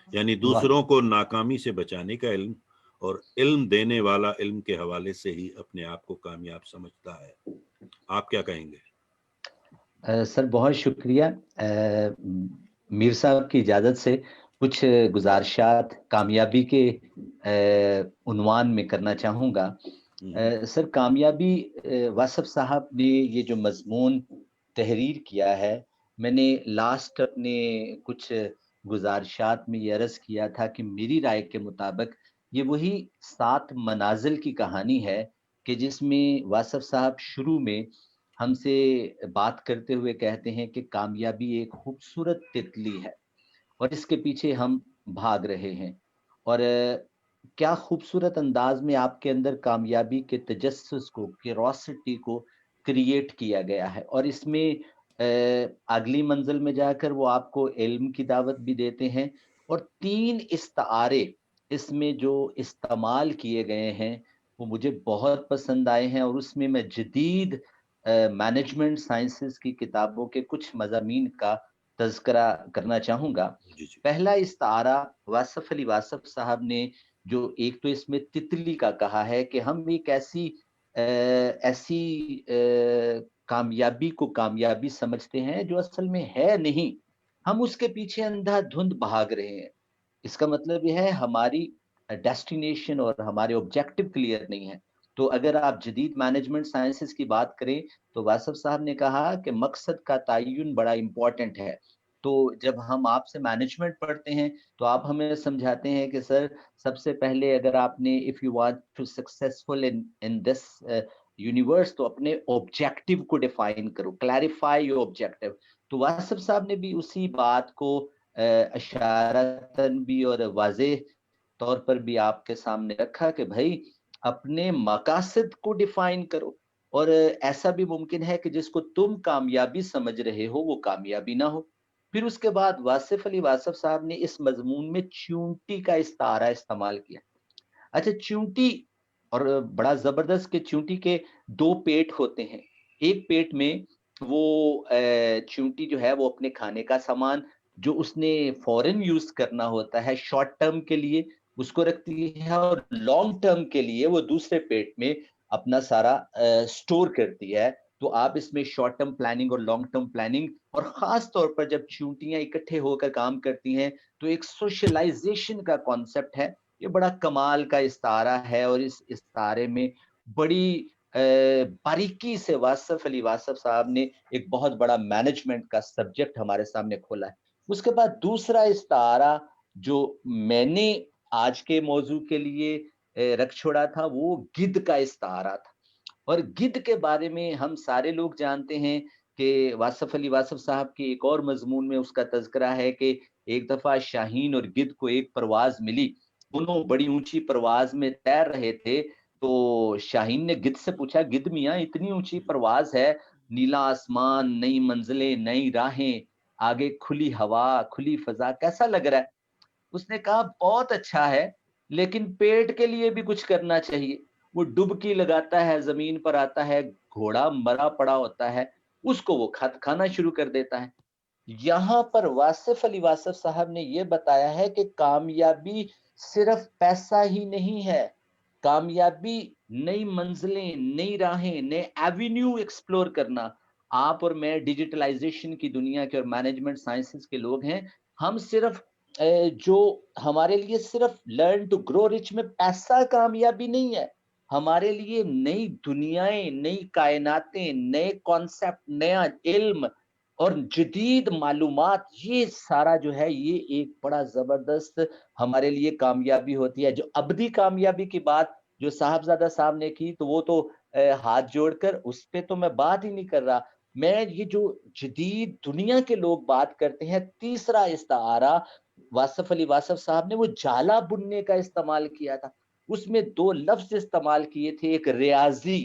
[SPEAKER 4] یعنی دوسروں کو ناکامی سے بچانے کا علم، اور علم دینے والا علم کے حوالے سے ہی اپنے آپ کو کامیاب سمجھتا ہے. آپ کیا کہیں گے؟
[SPEAKER 6] سر بہت شکریہ. میر صاحب کی اجازت سے کچھ گزارشات کامیابی کے عنوان میں کرنا چاہوں گا. سر کامیابی، واصف صاحب نے یہ جو مضمون تحریر کیا ہے، میں نے لاسٹ اپنے کچھ گزارشات میں یہ عرض کیا تھا کہ میری رائے کے مطابق یہ وہی 7 منازل کی کہانی ہے کہ جس میں واصف صاحب شروع میں ہم سے بات کرتے ہوئے کہتے ہیں کہ کامیابی ایک خوبصورت تتلی ہے اور اس کے پیچھے ہم بھاگ رہے ہیں، اور کیا خوبصورت انداز میں آپ کے اندر کامیابی کے تجسس کو، کیوروسٹی کو کریٹ کیا گیا ہے، اور اس میں اگلی منزل میں جا کر وہ آپ کو علم کی دعوت بھی دیتے ہیں، اور 3 استعارے اس میں جو استعمال کیے گئے ہیں وہ مجھے بہت پسند آئے ہیں، اور اس میں میں جدید مینجمنٹ سائنسز کی کتابوں کے کچھ مضامین کا تذکرہ کرنا چاہوں گا۔
[SPEAKER 4] جی جی
[SPEAKER 6] پہلا استعارہ واصف علی واصف صاحب نے جو ایک تو اس میں تتلی کا کہا ہے کہ ہم ایک ایسی کامیابی کو کامیابی سمجھتے ہیں جو اصل میں ہے نہیں، ہم اس کے پیچھے اندھا دھند بھاگ رہے ہیں۔ اس کا مطلب یہ ہے ہماری ڈیسٹینیشن اور ہمارے آبجیکٹو کلیئر نہیں ہے۔ تو اگر آپ جدید مینجمنٹ سائنسز کی بات کریں تو واصف صاحب نے کہا کہ مقصد کا تعین بڑا امپورٹنٹ ہے۔ تو جب ہم آپ سے مینجمنٹ پڑھتے ہیں تو آپ ہمیں سمجھاتے ہیں کہ سر سب سے پہلے اگر آپ نے if you want to successful in this universe تو اپنے آبجیکٹو کو ڈیفائن کرو، کلیریفائی یور آبجیکٹو۔ تو واصف صاحب نے بھی اسی بات کو اشارتاً بھی اور واضح طور پر بھی آپ کے سامنے رکھا کہ بھائی اپنے مقاصد کو ڈیفائن کرو، اور ایسا بھی ممکن ہے کہ جس کو تم کامیابی سمجھ رہے ہو وہ کامیابی نہ ہو۔ پھر اس کے بعد واصف علی واصف صاحب نے اس مضمون میں چیونٹی کا استعارہ استعمال کیا۔ اچھا چیونٹی، اور بڑا زبردست کہ چیونٹی کے 2 پیٹ ہوتے ہیں، ایک پیٹ میں وہ چیونٹی جو ہے وہ اپنے کھانے کا سامان جو اس نے فوراً یوز کرنا ہوتا ہے شارٹ ٹرم کے لیے اس کو رکھتی ہے، اور لانگ ٹرم کے لیے وہ دوسرے پیٹ میں اپنا سارا سٹور کرتی ہے۔ تو آپ اس میں شارٹ ٹرم پلاننگ اور لانگ ٹرم پلاننگ، اور خاص طور پر جب چیونٹیاں اکٹھے ہو کر کام کرتی ہیں تو ایک سوشلائزیشن کا کانسیپٹ ہے۔ یہ بڑا کمال کا استعارہ ہے، اور اس استعارے میں بڑی باریکی سے واصف علی واصف صاحب نے ایک بہت بڑا مینجمنٹ کا سبجیکٹ ہمارے سامنے کھولا ہے۔ اس کے بعد دوسرا استعارہ جو میں نے آج کے موضوع کے لیے رکھ چھوڑا تھا وہ گدھ کا استعارہ تھا، اور گدھ کے بارے میں ہم سارے لوگ جانتے ہیں کہ واصف علی واصف صاحب کے ایک اور مضمون میں اس کا تذکرہ ہے کہ ایک دفعہ شاہین اور گدھ کو ایک پرواز ملی، دونوں بڑی اونچی پرواز میں تیر رہے تھے۔ تو شاہین نے گدھ سے پوچھا، گدھ میاں اتنی اونچی پرواز ہے، نیلا آسمان، نئی منزلیں، نئی راہیں، آگے کھلی ہوا، کھلی فضا، کیسا لگ رہا ہے؟ اس نے کہا بہت اچھا ہے، لیکن پیٹ کے لیے بھی کچھ کرنا چاہیے۔ وہ ڈبکی لگاتا ہے، زمین پر آتا ہے، گھوڑا مرا پڑا ہوتا ہے، اس کو وہ کھانا شروع کر دیتا ہے۔ یہاں پر واصف علی واصف صاحب نے یہ بتایا ہے کہ کامیابی صرف پیسہ ہی نہیں ہے، کامیابی نئی منزلیں، نئی راہیں، نئے ایوینیو ایکسپلور کرنا۔ آپ اور میں ڈیجیٹلائزیشن کی دنیا کے اور مینجمنٹ سائنسز کے لوگ ہیں، ہم صرف جو ہمارے لیے صرف لرن ٹو گرو رچ میں پیسہ کامیابی نہیں ہے، ہمارے لیے نئی دنیایں، نئی کائناتیں، نئے کانسیپٹ، نیا علم اور جدید معلومات، یہ سارا جو ہے یہ ایک بڑا زبردست ہمارے لیے کامیابی ہوتی ہے۔ جو ابدی کامیابی کی بات جو صاحبزادہ صاحب نے کی تو وہ تو ہاتھ جوڑ کر اس پہ تو میں بات ہی نہیں کر رہا، میں یہ جو جدید دنیا کے لوگ بات کرتے ہیں۔ تیسرا استعارہ واصف علی واصف صاحب نے وہ جالا بننے کا استعمال کیا تھا، اس میں 2 لفظ استعمال کیے تھے، ایک ریاضی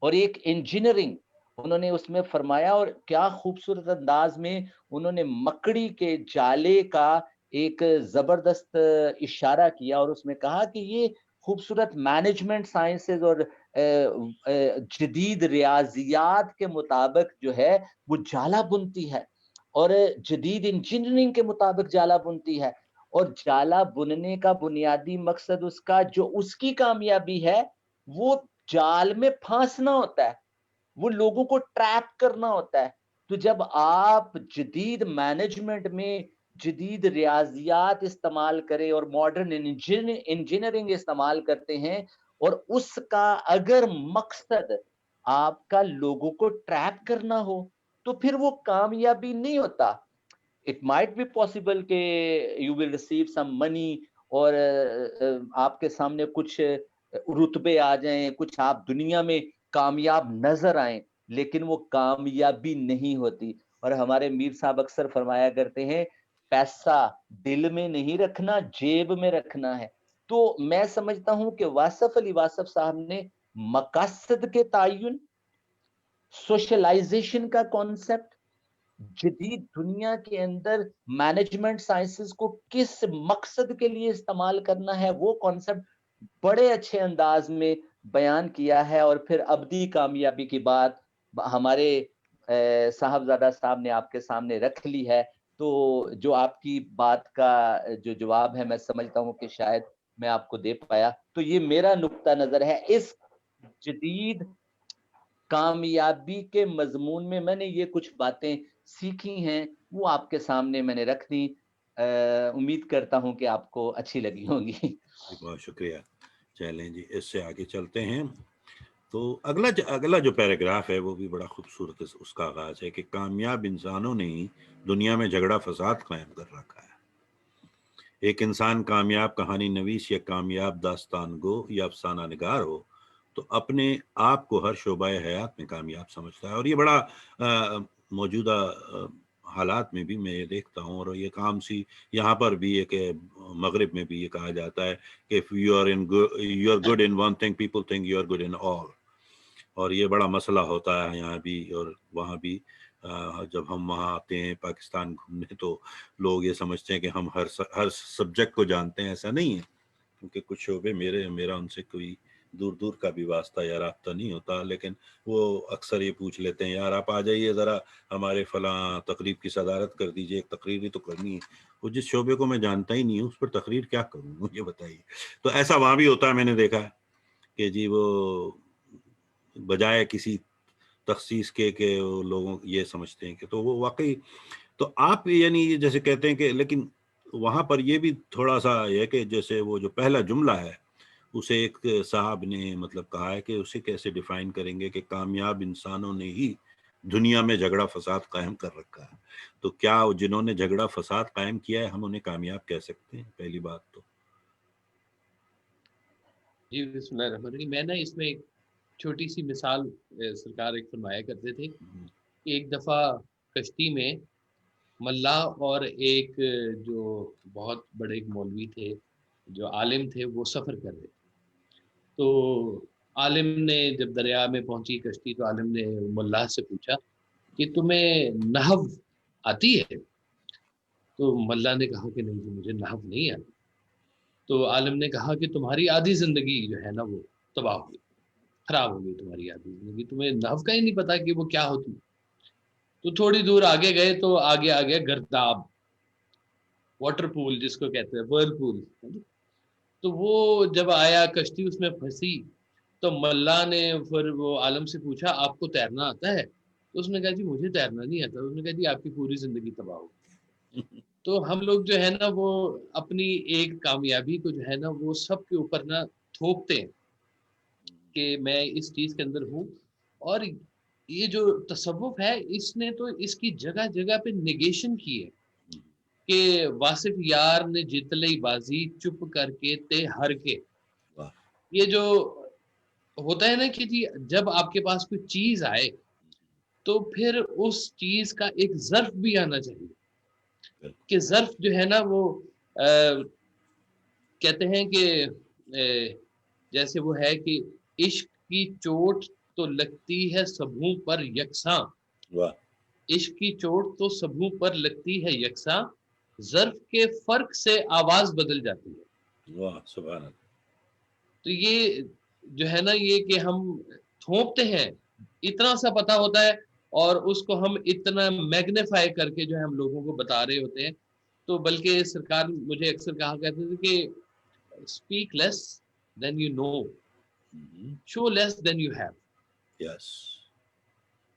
[SPEAKER 6] اور ایک انجینئرنگ۔ انہوں نے اس میں فرمایا، اور کیا خوبصورت انداز میں انہوں نے مکڑی کے جالے کا ایک زبردست اشارہ کیا، اور اس میں کہا کہ یہ خوبصورت مینجمنٹ سائنسز اور جدید ریاضیات کے مطابق جو ہے وہ جالا بنتی ہے، اور جدید انجینئرنگ کے مطابق جالا بنتی ہے۔ اور جالا بننے کا بنیادی مقصد اس کا جو اس کی کامیابی ہے وہ جال میں پھانسنا ہوتا ہے، وہ لوگوں کو ٹریپ کرنا ہوتا ہے۔ تو جب آپ جدید مینجمنٹ میں جدید ریاضیات استعمال کریں اور ماڈرن انجینئرنگ استعمال کرتے ہیں، اور اس کا اگر مقصد آپ کا لوگوں کو ٹریپ کرنا ہو تو پھر وہ کامیابی نہیں ہوتا۔ It might be possible کہ you will receive some money اور آپ کے سامنے کچھ رتبے آ جائیں، کچھ آپ دنیا میں کامیاب نظر آئیں، لیکن وہ کامیابی نہیں ہوتی. اور ہمارے میر صاحب اکثر فرمایا کرتے ہیں پیسہ دل میں نہیں رکھنا، جیب میں رکھنا ہے. تو میں سمجھتا ہوں کہ واصف علی واصف صاحب نے مقاصد کے تعین، سوشلائزیشن کا کانسیپٹ، جدید دنیا کے اندر مینجمنٹ سائنسز کو کس مقصد کے لیے استعمال کرنا ہے، وہ کانسیپٹ بڑے اچھے انداز میں بیان کیا ہے. اور پھر ابدی کامیابی کی بات ہمارے صاحبزادہ صاحب نے آپ کے سامنے رکھ لی ہے. تو جو آپ کی بات کا جو جواب ہے میں سمجھتا ہوں کہ شاید میں آپ کو دے پایا. تو یہ میرا نقطہ نظر ہے اس جدید کامیابی کے مضمون میں. میں نے یہ کچھ باتیں سیکھی ہیں وہ آپ کے سامنے میں نے رکھ دی. امید کرتا ہوں کہ آپ کو اچھی لگی ہوں گی.
[SPEAKER 4] بہت شکریہ. چلیں جی اس سے آگے چلتے ہیں. تو اگلا جو پیراگراف ہے وہ بھی بڑا خوبصورت اس کا آغاز ہے کہ کامیاب انسانوں نے ہی دنیا میں جھگڑا فساد قائم کر رکھا ہے. ایک انسان کامیاب کہانی نویس یا کامیاب داستان گو یا افسانہ نگار ہو تو اپنے آپ کو ہر شعبہ حیات میں کامیاب سمجھتا ہے. اور یہ بڑا موجودہ حالات میں بھی میں یہ دیکھتا ہوں. اور یہ کام سی یہاں پر بھی ہے کہ مغرب میں بھی یہ کہا جاتا ہے کہ if you are good in one thing, people think you are good in all. اور یہ بڑا مسئلہ ہوتا ہے یہاں بھی اور وہاں بھی. جب ہم وہاں آتے ہیں پاکستان گھومنے تو لوگ یہ سمجھتے ہیں کہ ہم ہر سبجیکٹ کو جانتے ہیں. ایسا نہیں ہے کیونکہ کچھ شعبے میرا ان سے کوئی دور کا بھی واسطہ یا رابطہ نہیں ہوتا. لیکن وہ اکثر یہ پوچھ لیتے ہیں یار آپ آ جائیے ذرا ہمارے فلاں تقریب کی صدارت کر دیجئے, ایک تقریر ہی تو کرنی ہے. وہ جس شعبے کو میں جانتا ہی نہیں ہوں اس پر تقریر کیا کروں مجھے بتائیے. تو ایسا وہاں بھی ہوتا ہے. میں نے دیکھا ہے کہ جی وہ بجائے کسی تخصیص کے کہ لوگوں یہ سمجھتے ہیں کہ تو وہ واقعی. تو آپ یعنی جیسے کہتے ہیں کہ لیکن وہاں پر یہ بھی تھوڑا سا ہے کہ جیسے وہ جو پہلا جملہ ہے اسے ایک صاحب نے مطلب کہا ہے کہ اسے کیسے ڈیفائن کریں گے کہ کامیاب انسانوں نے ہی دنیا میں جھگڑا فساد قائم کر رکھا ہے. تو کیا جنہوں نے جھگڑا فساد قائم کیا ہے ہم انہیں کامیاب کہہ سکتے ہیں؟ پہلی بات تو
[SPEAKER 5] جی بسم اللہ الرحمن الرحیم. میں نا اس میں ایک چھوٹی سی مثال سرکار ایک فرمایا کرتے تھے. ایک دفعہ کشتی میں ملا اور ایک جو بہت بڑے ایک مولوی تھے جو عالم تھے وہ سفر کر رہے. تو عالم نے جب دریا میں پہنچی کشتی تو عالم نے ملا سے پوچھا کہ تمہیں نحو آتی ہے؟ تو ملا نے کہا کہ نہیں مجھے نحو نہیں آتی. تو عالم نے کہا کہ تمہاری آدھی زندگی جو ہے نا وہ تباہ ہوئی, خراب ہو گئی تمہاری آدھی زندگی, تمہیں نحو کا ہی نہیں پتا کہ وہ کیا ہوتی. تو تھوڑی دور آگے گئے تو آگے آ گیا گرداب, واٹر پول جس کو کہتے ہیں ورل پول. تو وہ جب آیا کشتی اس میں پھنسی تو ملا نے پھر وہ عالم سے پوچھا آپ کو تیرنا آتا ہے؟ تو اس نے کہا جی مجھے تیرنا نہیں آتا. اس نے کہا جی آپ کی پوری زندگی تباہ ہو. تو ہم لوگ جو ہے نا وہ اپنی ایک کامیابی کو جو ہے نا وہ سب کے اوپر نا تھوپتے ہیں کہ میں اس چیز کے اندر ہوں. اور یہ جو تصوف ہے اس نے تو اس کی جگہ جگہ پہ نیگیشن کی ہے کہ واصف یار نے جیت لئی بازی چپ کر کے تے ہر کے. یہ جو ہوتا ہے نا کہ جی جب آپ کے پاس کوئی چیز آئے تو پھر اس چیز کا ایک ظرف بھی آنا چاہیے کہ ظرف جو ہے نا وہ کہتے ہیں کہ جیسے وہ ہے کہ عشق کی چوٹ تو لگتی ہے سبھوں پر یکساں. عشق کی چوٹ تو سبھوں پر لگتی ہے یکساں, ظرف کے فرق سے آواز بدل جاتی ہے.
[SPEAKER 4] واہ سبحان اللہ.
[SPEAKER 5] تو یہ جو ہے نا یہ کہ ہم تھوپتے ہیں, اتنا سا پتا ہوتا ہے اور اس کو ہم اتنا میگنیفائی کر کے جو ہے ہم لوگوں کو بتا رہے ہوتے ہیں. تو بلکہ سرکار مجھے اکثر کہا کرتے تھے کہ speak less than you know, show less than you have.
[SPEAKER 4] Yes.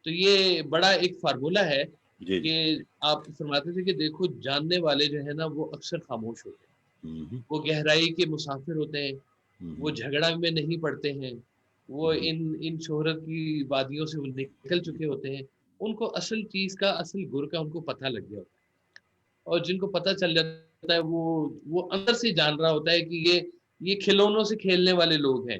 [SPEAKER 5] تو یہ بڑا ایک فارمولا ہے
[SPEAKER 4] جی
[SPEAKER 5] کہ آپ فرماتے تھے کہ دیکھو جاننے والے جو ہے نا وہ اکثر خاموش ہوتے ہیں, وہ گہرائی کے مسافر ہوتے ہیں, وہ جھگڑا میں نہیں پڑتے ہیں, وہ ان شہرت کی وادیوں سے نکل چکے ہوتے ہیں. ان کو اصل چیز کا اصل گر کا ان کو پتہ لگ گیا ہوتا ہے. اور جن کو پتہ چل جاتا ہے وہ اندر سے جان رہا ہوتا ہے کہ یہ کھلونوں سے کھیلنے والے لوگ ہیں,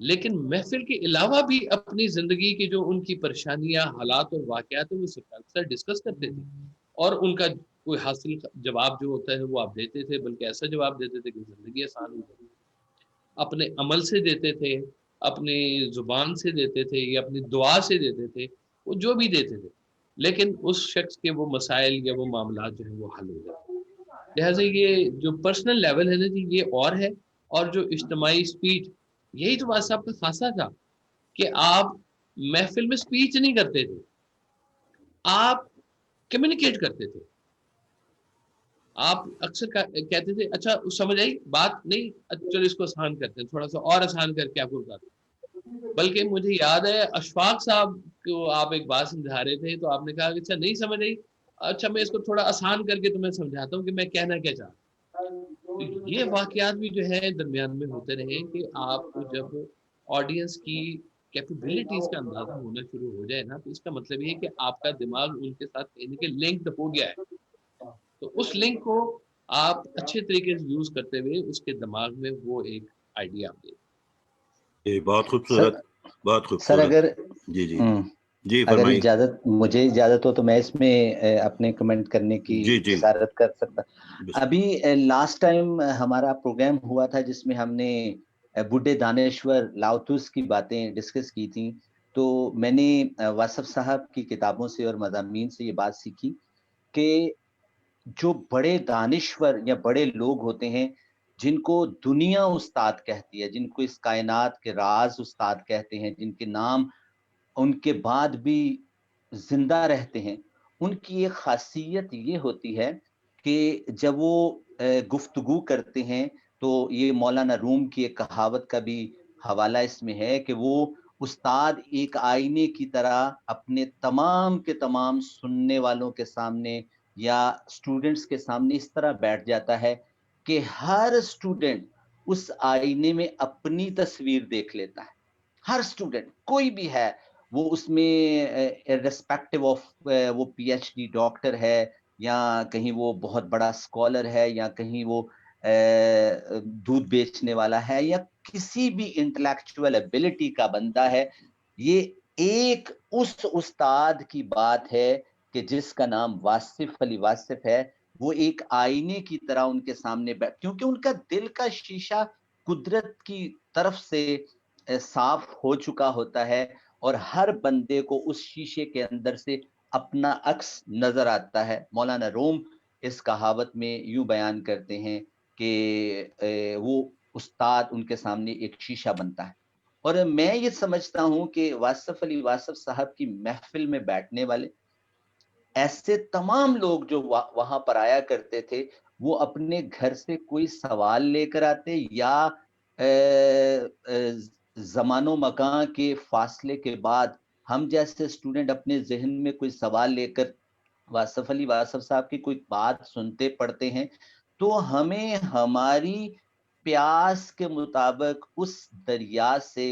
[SPEAKER 5] لیکن محفل کے علاوہ بھی اپنی زندگی کی جو ان کی پریشانیاں، حالات اور واقعات ہیں وہ اکثر ڈسکس کرتے تھے، اور ان کا کوئی حاصل جواب جو ہوتا ہے وہ آپ دیتے تھے، بلکہ ایسا جواب دیتے تھے کہ زندگی آسان ہو جائے. اپنے عمل سے دیتے تھے، اپنی زبان سے دیتے تھے، یا اپنی دعا سے دیتے تھے، وہ جو بھی دیتے تھے، لیکن اس شخص کے وہ مسائل یا وہ معاملات جو ہیں وہ حل ہو جاتے. لہٰذا یہ جو پرسنل لیول ہے نا جی، یہ اور ہے. اور جو اجتماعی اسپیچ، یہی تو بات صاحب کا خاصا تھا کہ آپ محفل میں اسپیچ نہیں کرتے تھے، آپ کمیونیکیٹ کرتے تھے. آپ اکثر کہتے تھے اچھا سمجھ آئی بات نہیں، چلو اس کو آسان کرتے ہیں، تھوڑا سا اور آسان کر کے آپ کو بتاتے ہیں. بلکہ مجھے یاد ہے اشفاق صاحب کو آپ ایک بات سمجھا رہے تھے، تو آپ نے کہا کہ اچھا نہیں سمجھ آئی، اچھا میں اس کو تھوڑا آسان کر کے تمہیں سمجھاتا ہوں کہ میں کہنا کیا چاہتا ہوں. تو یہ واقعات بھی جو ہے درمیان میں ہوتے رہے کہ آپ کو جب آڈینس کی کیپیبلٹیز کا اندازہ ہونا شروع ہو جائے نا، تو اس کا مطلب یہ ہے کہ آپ کا دماغ ان کے ساتھ کہیں نہ کہیں لنکڈ ہو گیا ہے. تو اس لنک کو آپ اچھے طریقے سے یوز کرتے ہوئے اس کے دماغ میں وہ ایک آئیڈیا آپ دے.
[SPEAKER 4] بہت خوبصورت، بہت
[SPEAKER 6] سر
[SPEAKER 4] خوبصورت.
[SPEAKER 6] اگر
[SPEAKER 4] جی جی جی
[SPEAKER 6] اگر
[SPEAKER 4] فرمائیے.
[SPEAKER 6] مجھے اجازت ہو تو میں اس میں اپنے کمنٹ کرنے کی
[SPEAKER 4] جی جی
[SPEAKER 6] جسارت کر سکتا. ابھی لاسٹ ٹائم ہمارا پروگرام ہوا تھا جس میں ہم نے بڈھے دانشور لاؤتوس کی باتیں ڈسکس کی تھیں. تو میں نے واصف صاحب کی کتابوں سے اور مضامین سے یہ بات سیکھی کہ جو بڑے دانشور یا بڑے لوگ ہوتے ہیں جن کو دنیا استاد کہتی ہے، جن کو اس کائنات کے راز استاد کہتے ہیں، جن کے نام ان کے بعد بھی زندہ رہتے ہیں، ان کی ایک خاصیت یہ ہوتی ہے کہ جب وہ گفتگو کرتے ہیں تو یہ مولانا روم کی ایک کہاوت کا بھی حوالہ اس میں ہے کہ وہ استاد ایک آئینے کی طرح اپنے تمام کے تمام سننے والوں کے سامنے یا اسٹوڈنٹس کے سامنے اس طرح بیٹھ جاتا ہے کہ ہر اسٹوڈنٹ اس آئینے میں اپنی تصویر دیکھ لیتا ہے. ہر اسٹوڈنٹ کوئی بھی ہے، وہ اس میں ریسپیکٹو آف وہ پی ایچ ڈی ڈاکٹر ہے، یا کہیں وہ بہت بڑا اسکالر ہے، یا کہیں وہ دودھ بیچنے والا ہے، یا کسی بھی انٹلیکچوئل ایبلٹی کا بندہ ہے، یہ ایک اس استاد کی بات ہے کہ جس کا نام واصف علی واصف ہے. وہ ایک آئینے کی طرح ان کے سامنے کیونکہ ان کا دل کا شیشہ قدرت کی طرف سے صاف ہو چکا ہوتا ہے، اور ہر بندے کو اس شیشے کے اندر سے اپنا عکس نظر آتا ہے. مولانا روم اس کہاوت میں یوں بیان کرتے ہیں کہ وہ استاد ان کے سامنے ایک شیشہ بنتا ہے. اور میں یہ سمجھتا ہوں کہ واصف علی واصف صاحب کی محفل میں بیٹھنے والے ایسے تمام لوگ جو وہاں پر آیا کرتے تھے، وہ اپنے گھر سے کوئی سوال لے کر آتے، یا زمان و مکان کے فاصلے کے بعد ہم جیسے اسٹوڈنٹ اپنے ذہن میں کوئی سوال لے کر واصف علی واصف صاحب کی کوئی بات سنتے پڑھتے ہیں، تو ہمیں ہماری پیاس کے مطابق اس دریا سے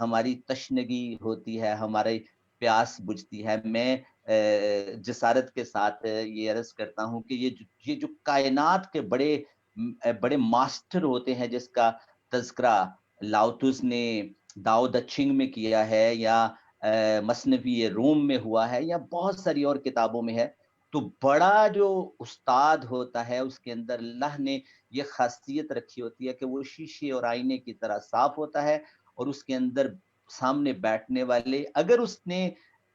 [SPEAKER 6] ہماری تشنگی ہوتی ہے، ہماری پیاس بجھتی ہے. میں جسارت کے ساتھ یہ عرض کرتا ہوں کہ یہ جو کائنات کے بڑے بڑے ماسٹر ہوتے ہیں، جس کا تذکرہ لاؤتوس نے داؤ دہ چنگ میں کیا ہے، یا مثنوی روم میں ہوا ہے، یا بہت ساری اور کتابوں میں ہے، تو بڑا جو استاد ہوتا ہے اس کے اندر اللہ نے یہ خاصیت رکھی ہوتی ہے کہ وہ شیشے اور آئینے کی طرح صاف ہوتا ہے، اور اس کے اندر سامنے بیٹھنے والے اگر اس نے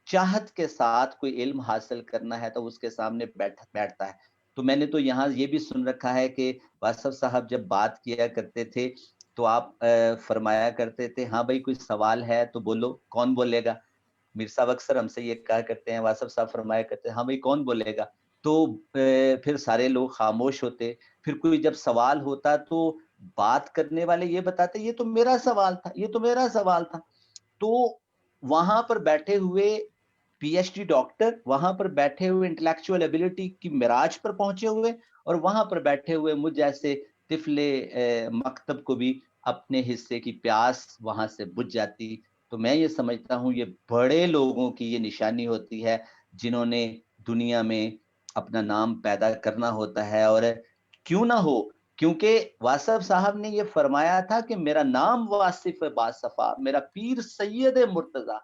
[SPEAKER 6] چاہت کے ساتھ کوئی علم حاصل کرنا ہے تو اس کے سامنے بیٹھتا ہے. تو میں نے تو یہاں یہ بھی سن رکھا ہے کہ واصف صاحب جب بات کیا کرتے تھے تو آپ فرمایا کرتے تھے ہاں بھائی کوئی سوال ہے تو بولو، کون بولے گا. میر صاحب اکثر ہم سے یہ کہا کرتے ہیں، واصف صاحب فرمایا کرتے ہیں ہاں بھائی کون بولے گا. تو پھر سارے لوگ خاموش ہوتے. پھر کوئی جب سوال ہوتا تو بات کرنے والے یہ بتاتے یہ تو میرا سوال تھا، یہ تو میرا سوال تھا. تو وہاں پر بیٹھے ہوئے پی ایچ ڈی ڈاکٹر، وہاں پر بیٹھے ہوئے انٹلیکچوئل ایبلٹی کی معراج پر پہنچے ہوئے، اور وہاں پر بیٹھے ہوئے مجھ جیسے طفل مکتب کو بھی اپنے حصے کی پیاس وہاں سے بجھ جاتی. تو میں یہ سمجھتا ہوں یہ بڑے لوگوں کی یہ نشانی ہوتی ہے جنہوں نے دنیا میں اپنا نام پیدا کرنا ہوتا ہے. اور کیوں نہ ہو کیونکہ واصف صاحب نے یہ فرمایا تھا کہ میرا نام واصف باصفا، میرا پیر سید مرتضی.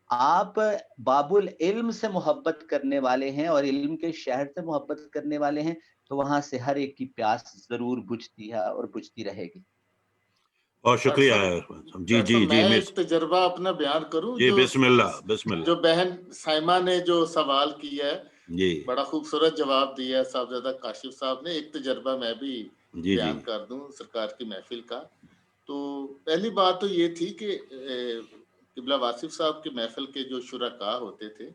[SPEAKER 6] آپ باب العلم سے محبت کرنے والے ہیں اور علم کے شہر سے محبت کرنے والے ہیں، تو وہاں سے ہر ایک کی پیاس ضرور بجھتی ہے اور بجھتی رہے گی.
[SPEAKER 4] اور شکریہ جی جی
[SPEAKER 3] میں
[SPEAKER 4] جی
[SPEAKER 3] ایک تجربہ اپنا بیان کروں.
[SPEAKER 4] جی بسم اللہ بسم اللہ.
[SPEAKER 3] جو بہن سائمہ نے جو سوال کیا ہے
[SPEAKER 4] جی
[SPEAKER 3] بڑا خوبصورت جواب دیا ہے صاحبزادہ کاشف صاحب نے. ایک تجربہ میں بھی
[SPEAKER 4] جی
[SPEAKER 3] بیان کر دوں سرکار کی محفل کا. تو پہلی بات تو یہ تھی کہ قبلہ واصف صاحب کی محفل کے جو شرکاء ہوتے تھے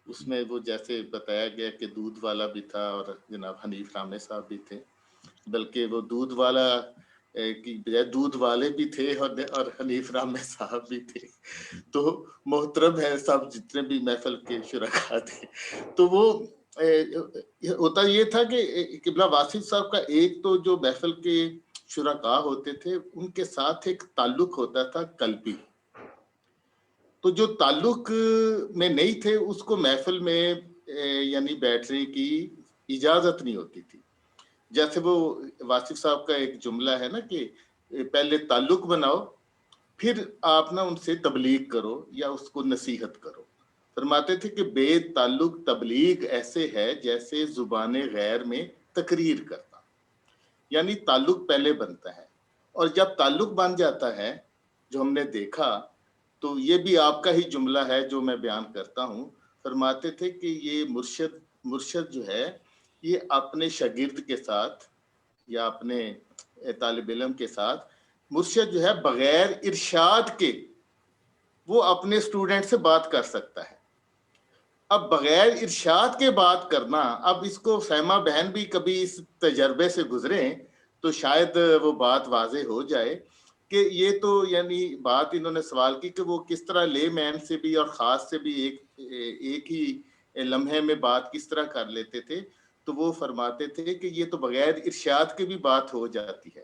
[SPEAKER 3] اس میں وہ جیسے بتایا گیا کہ دودھ والا بھی تھا اور جناب حنیف رامے صاحب بھی تھے، بلکہ وہ دودھ والا کی بجائے دودھ والے بھی تھے اور حنیف رامے صاحب بھی تھے. تو محترم ہے سب جتنے بھی محفل کے شرکاء تھے. تو وہ ہوتا یہ تھا کہ قبلہ واصف صاحب کا ایک تو جو محفل کے شرکاء ہوتے تھے ان کے ساتھ ایک تعلق ہوتا تھا قلبی. تو جو تعلق میں نہیں تھے اس کو محفل میں یعنی بیٹھنے کی اجازت نہیں ہوتی تھی. جیسے وہ واصف صاحب کا ایک جملہ ہے نا کہ پہلے تعلق بناؤ پھر آپ نا ان سے تبلیغ کرو یا اس کو نصیحت کرو. فرماتے تھے کہ بے تعلق تبلیغ ایسے ہے جیسے زبان غیر میں تقریر کرنا. یعنی تعلق پہلے بنتا ہے، اور جب تعلق بن جاتا ہے جو ہم نے دیکھا، تو یہ بھی آپ کا ہی جملہ ہے جو میں بیان کرتا ہوں. فرماتے تھے کہ یہ مرشد جو ہے یہ اپنے شاگرد کے ساتھ یا اپنے طالب علم کے ساتھ مرشد جو ہے بغیر ارشاد کے وہ اپنے سٹوڈنٹ سے بات کر سکتا ہے. اب بغیر ارشاد کے بات کرنا، اب اس کو سیمہ بہن بھی کبھی اس تجربے سے گزریں تو شاید وہ بات واضح ہو جائے کہ یہ تو یعنی بات انہوں نے سوال کی کہ وہ کس طرح لے مین سے بھی اور خاص سے بھی ایک ہی لمحے میں بات کس طرح کر لیتے تھے. تو وہ فرماتے تھے کہ یہ تو بغیر ارشاد کے بھی بات ہو جاتی ہے.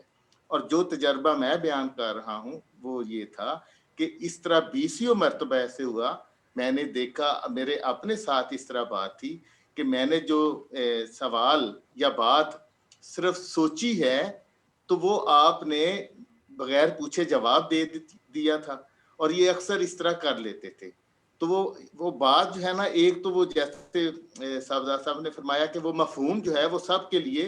[SPEAKER 3] اور جو تجربہ میں بیان کر رہا ہوں وہ یہ تھا کہ اس طرح 20 مرتبہ ایسے ہوا. میں نے دیکھا میرے اپنے ساتھ اس طرح بات تھی کہ میں نے جو سوال یا بات صرف سوچی ہے تو وہ آپ نے بغیر پوچھے جواب دے دیا تھا، اور یہ اکثر اس طرح کر لیتے تھے. تو وہ بات جو ہے نا، ایک تو وہ جیسے صاحب نے فرمایا کہ وہ مفہوم جو ہے وہ سب کے لیے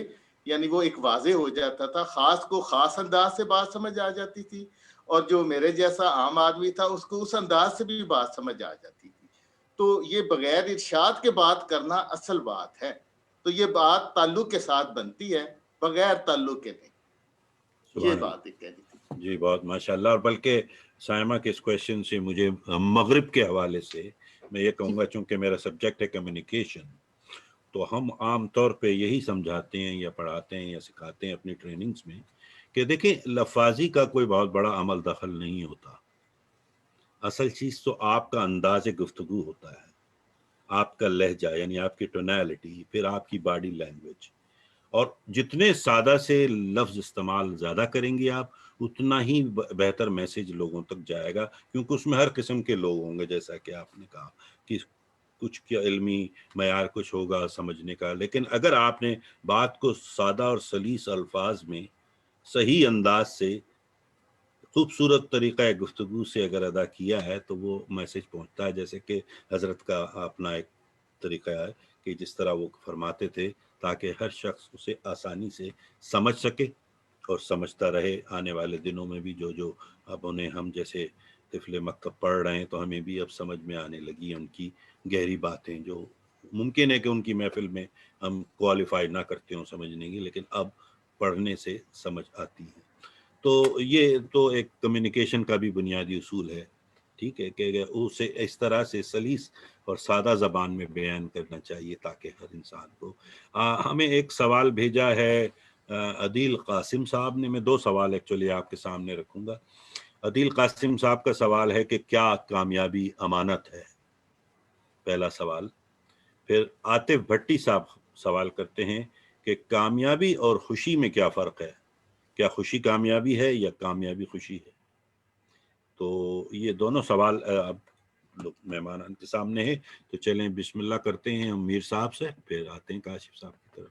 [SPEAKER 3] یعنی وہ ایک واضح ہو جاتا تھا، خاص کو خاص انداز سے بات سمجھ آ جاتی تھی، اور جو میرے جیسا عام آدمی تھا اس کو اس انداز سے بھی بات سمجھ آ جاتی تھی. تو یہ بغیر ارشاد کے بات کرنا اصل بات ہے. تو یہ بات تعلق کے ساتھ بنتی ہے، بغیر تعلق کے نہیں. یہ بات ایک کہہ دی تھی.
[SPEAKER 4] جی بہت ماشاءاللہ. اور بلکہ سائمہ کے اس کویشچن سے مجھے مغرب کے حوالے سے میں یہ کہوں گا، چونکہ میرا سبجیکٹ ہے کمیونیکیشن، تو ہم عام طور پہ یہی سمجھاتے ہیں یا پڑھاتے ہیں یا سکھاتے ہیں اپنی ٹریننگز میں کہ دیکھیں لفاظی کا کوئی بہت بڑا عمل دخل نہیں ہوتا. اصل چیز تو آپ کا انداز گفتگو ہوتا ہے، آپ کا لہجہ یعنی آپ کی ٹونالٹی، پھر آپ کی باڈی لینگویج. اور جتنے سادہ سے لفظ استعمال زیادہ کریں گے آپ، اتنا ہی بہتر میسج لوگوں تک جائے گا، کیونکہ اس میں ہر قسم کے لوگ ہوں گے. جیسا کہ آپ نے کہا کہ کچھ کیا علمی معیار کچھ ہوگا سمجھنے کا، لیکن اگر آپ نے بات کو سادہ اور سلیس الفاظ میں صحیح انداز سے خوبصورت طریقہ گفتگو سے اگر ادا کیا ہے تو وہ میسج پہنچتا ہے. جیسے کہ حضرت کا اپنا ایک طریقہ ہے کہ جس طرح وہ فرماتے تھے تاکہ ہر شخص اسے آسانی سے سمجھ سکے اور سمجھتا رہے آنے والے دنوں میں بھی. جو اب انہیں ہم جیسے طفل مکتب پڑھ رہے ہیں تو ہمیں بھی اب سمجھ میں آنے لگی ان کی گہری باتیں، جو ممکن ہے کہ ان کی محفل میں ہم کوالیفائی نہ کرتے ہوں سمجھنے کی، لیکن اب پڑھنے سے سمجھ آتی ہے. تو یہ تو ایک کمیونیکیشن کا بھی بنیادی اصول ہے، ٹھیک ہے، کہ اسے اس طرح سے سلیس اور سادہ زبان میں بیان کرنا چاہیے تاکہ ہر انسان کو. ہمیں ایک سوال بھیجا ہے عدیل قاسم صاحب نے. میں 2 سوال ایکچولی آپ کے سامنے رکھوں گا. عدیل قاسم صاحب کا سوال ہے کہ کیا کامیابی امانت ہے؟ پہلا سوال. پھر عاطف بھٹی صاحب سوال کرتے ہیں کہ کامیابی اور خوشی میں کیا فرق ہے؟ کیا خوشی کامیابی ہے یا کامیابی خوشی ہے؟ تو یہ دونوں سوال اب مہمان کے سامنے ہے، تو چلیں بسم اللہ کرتے ہیں میر صاحب سے، پھر آتے ہیں کاشف صاحب کی طرف.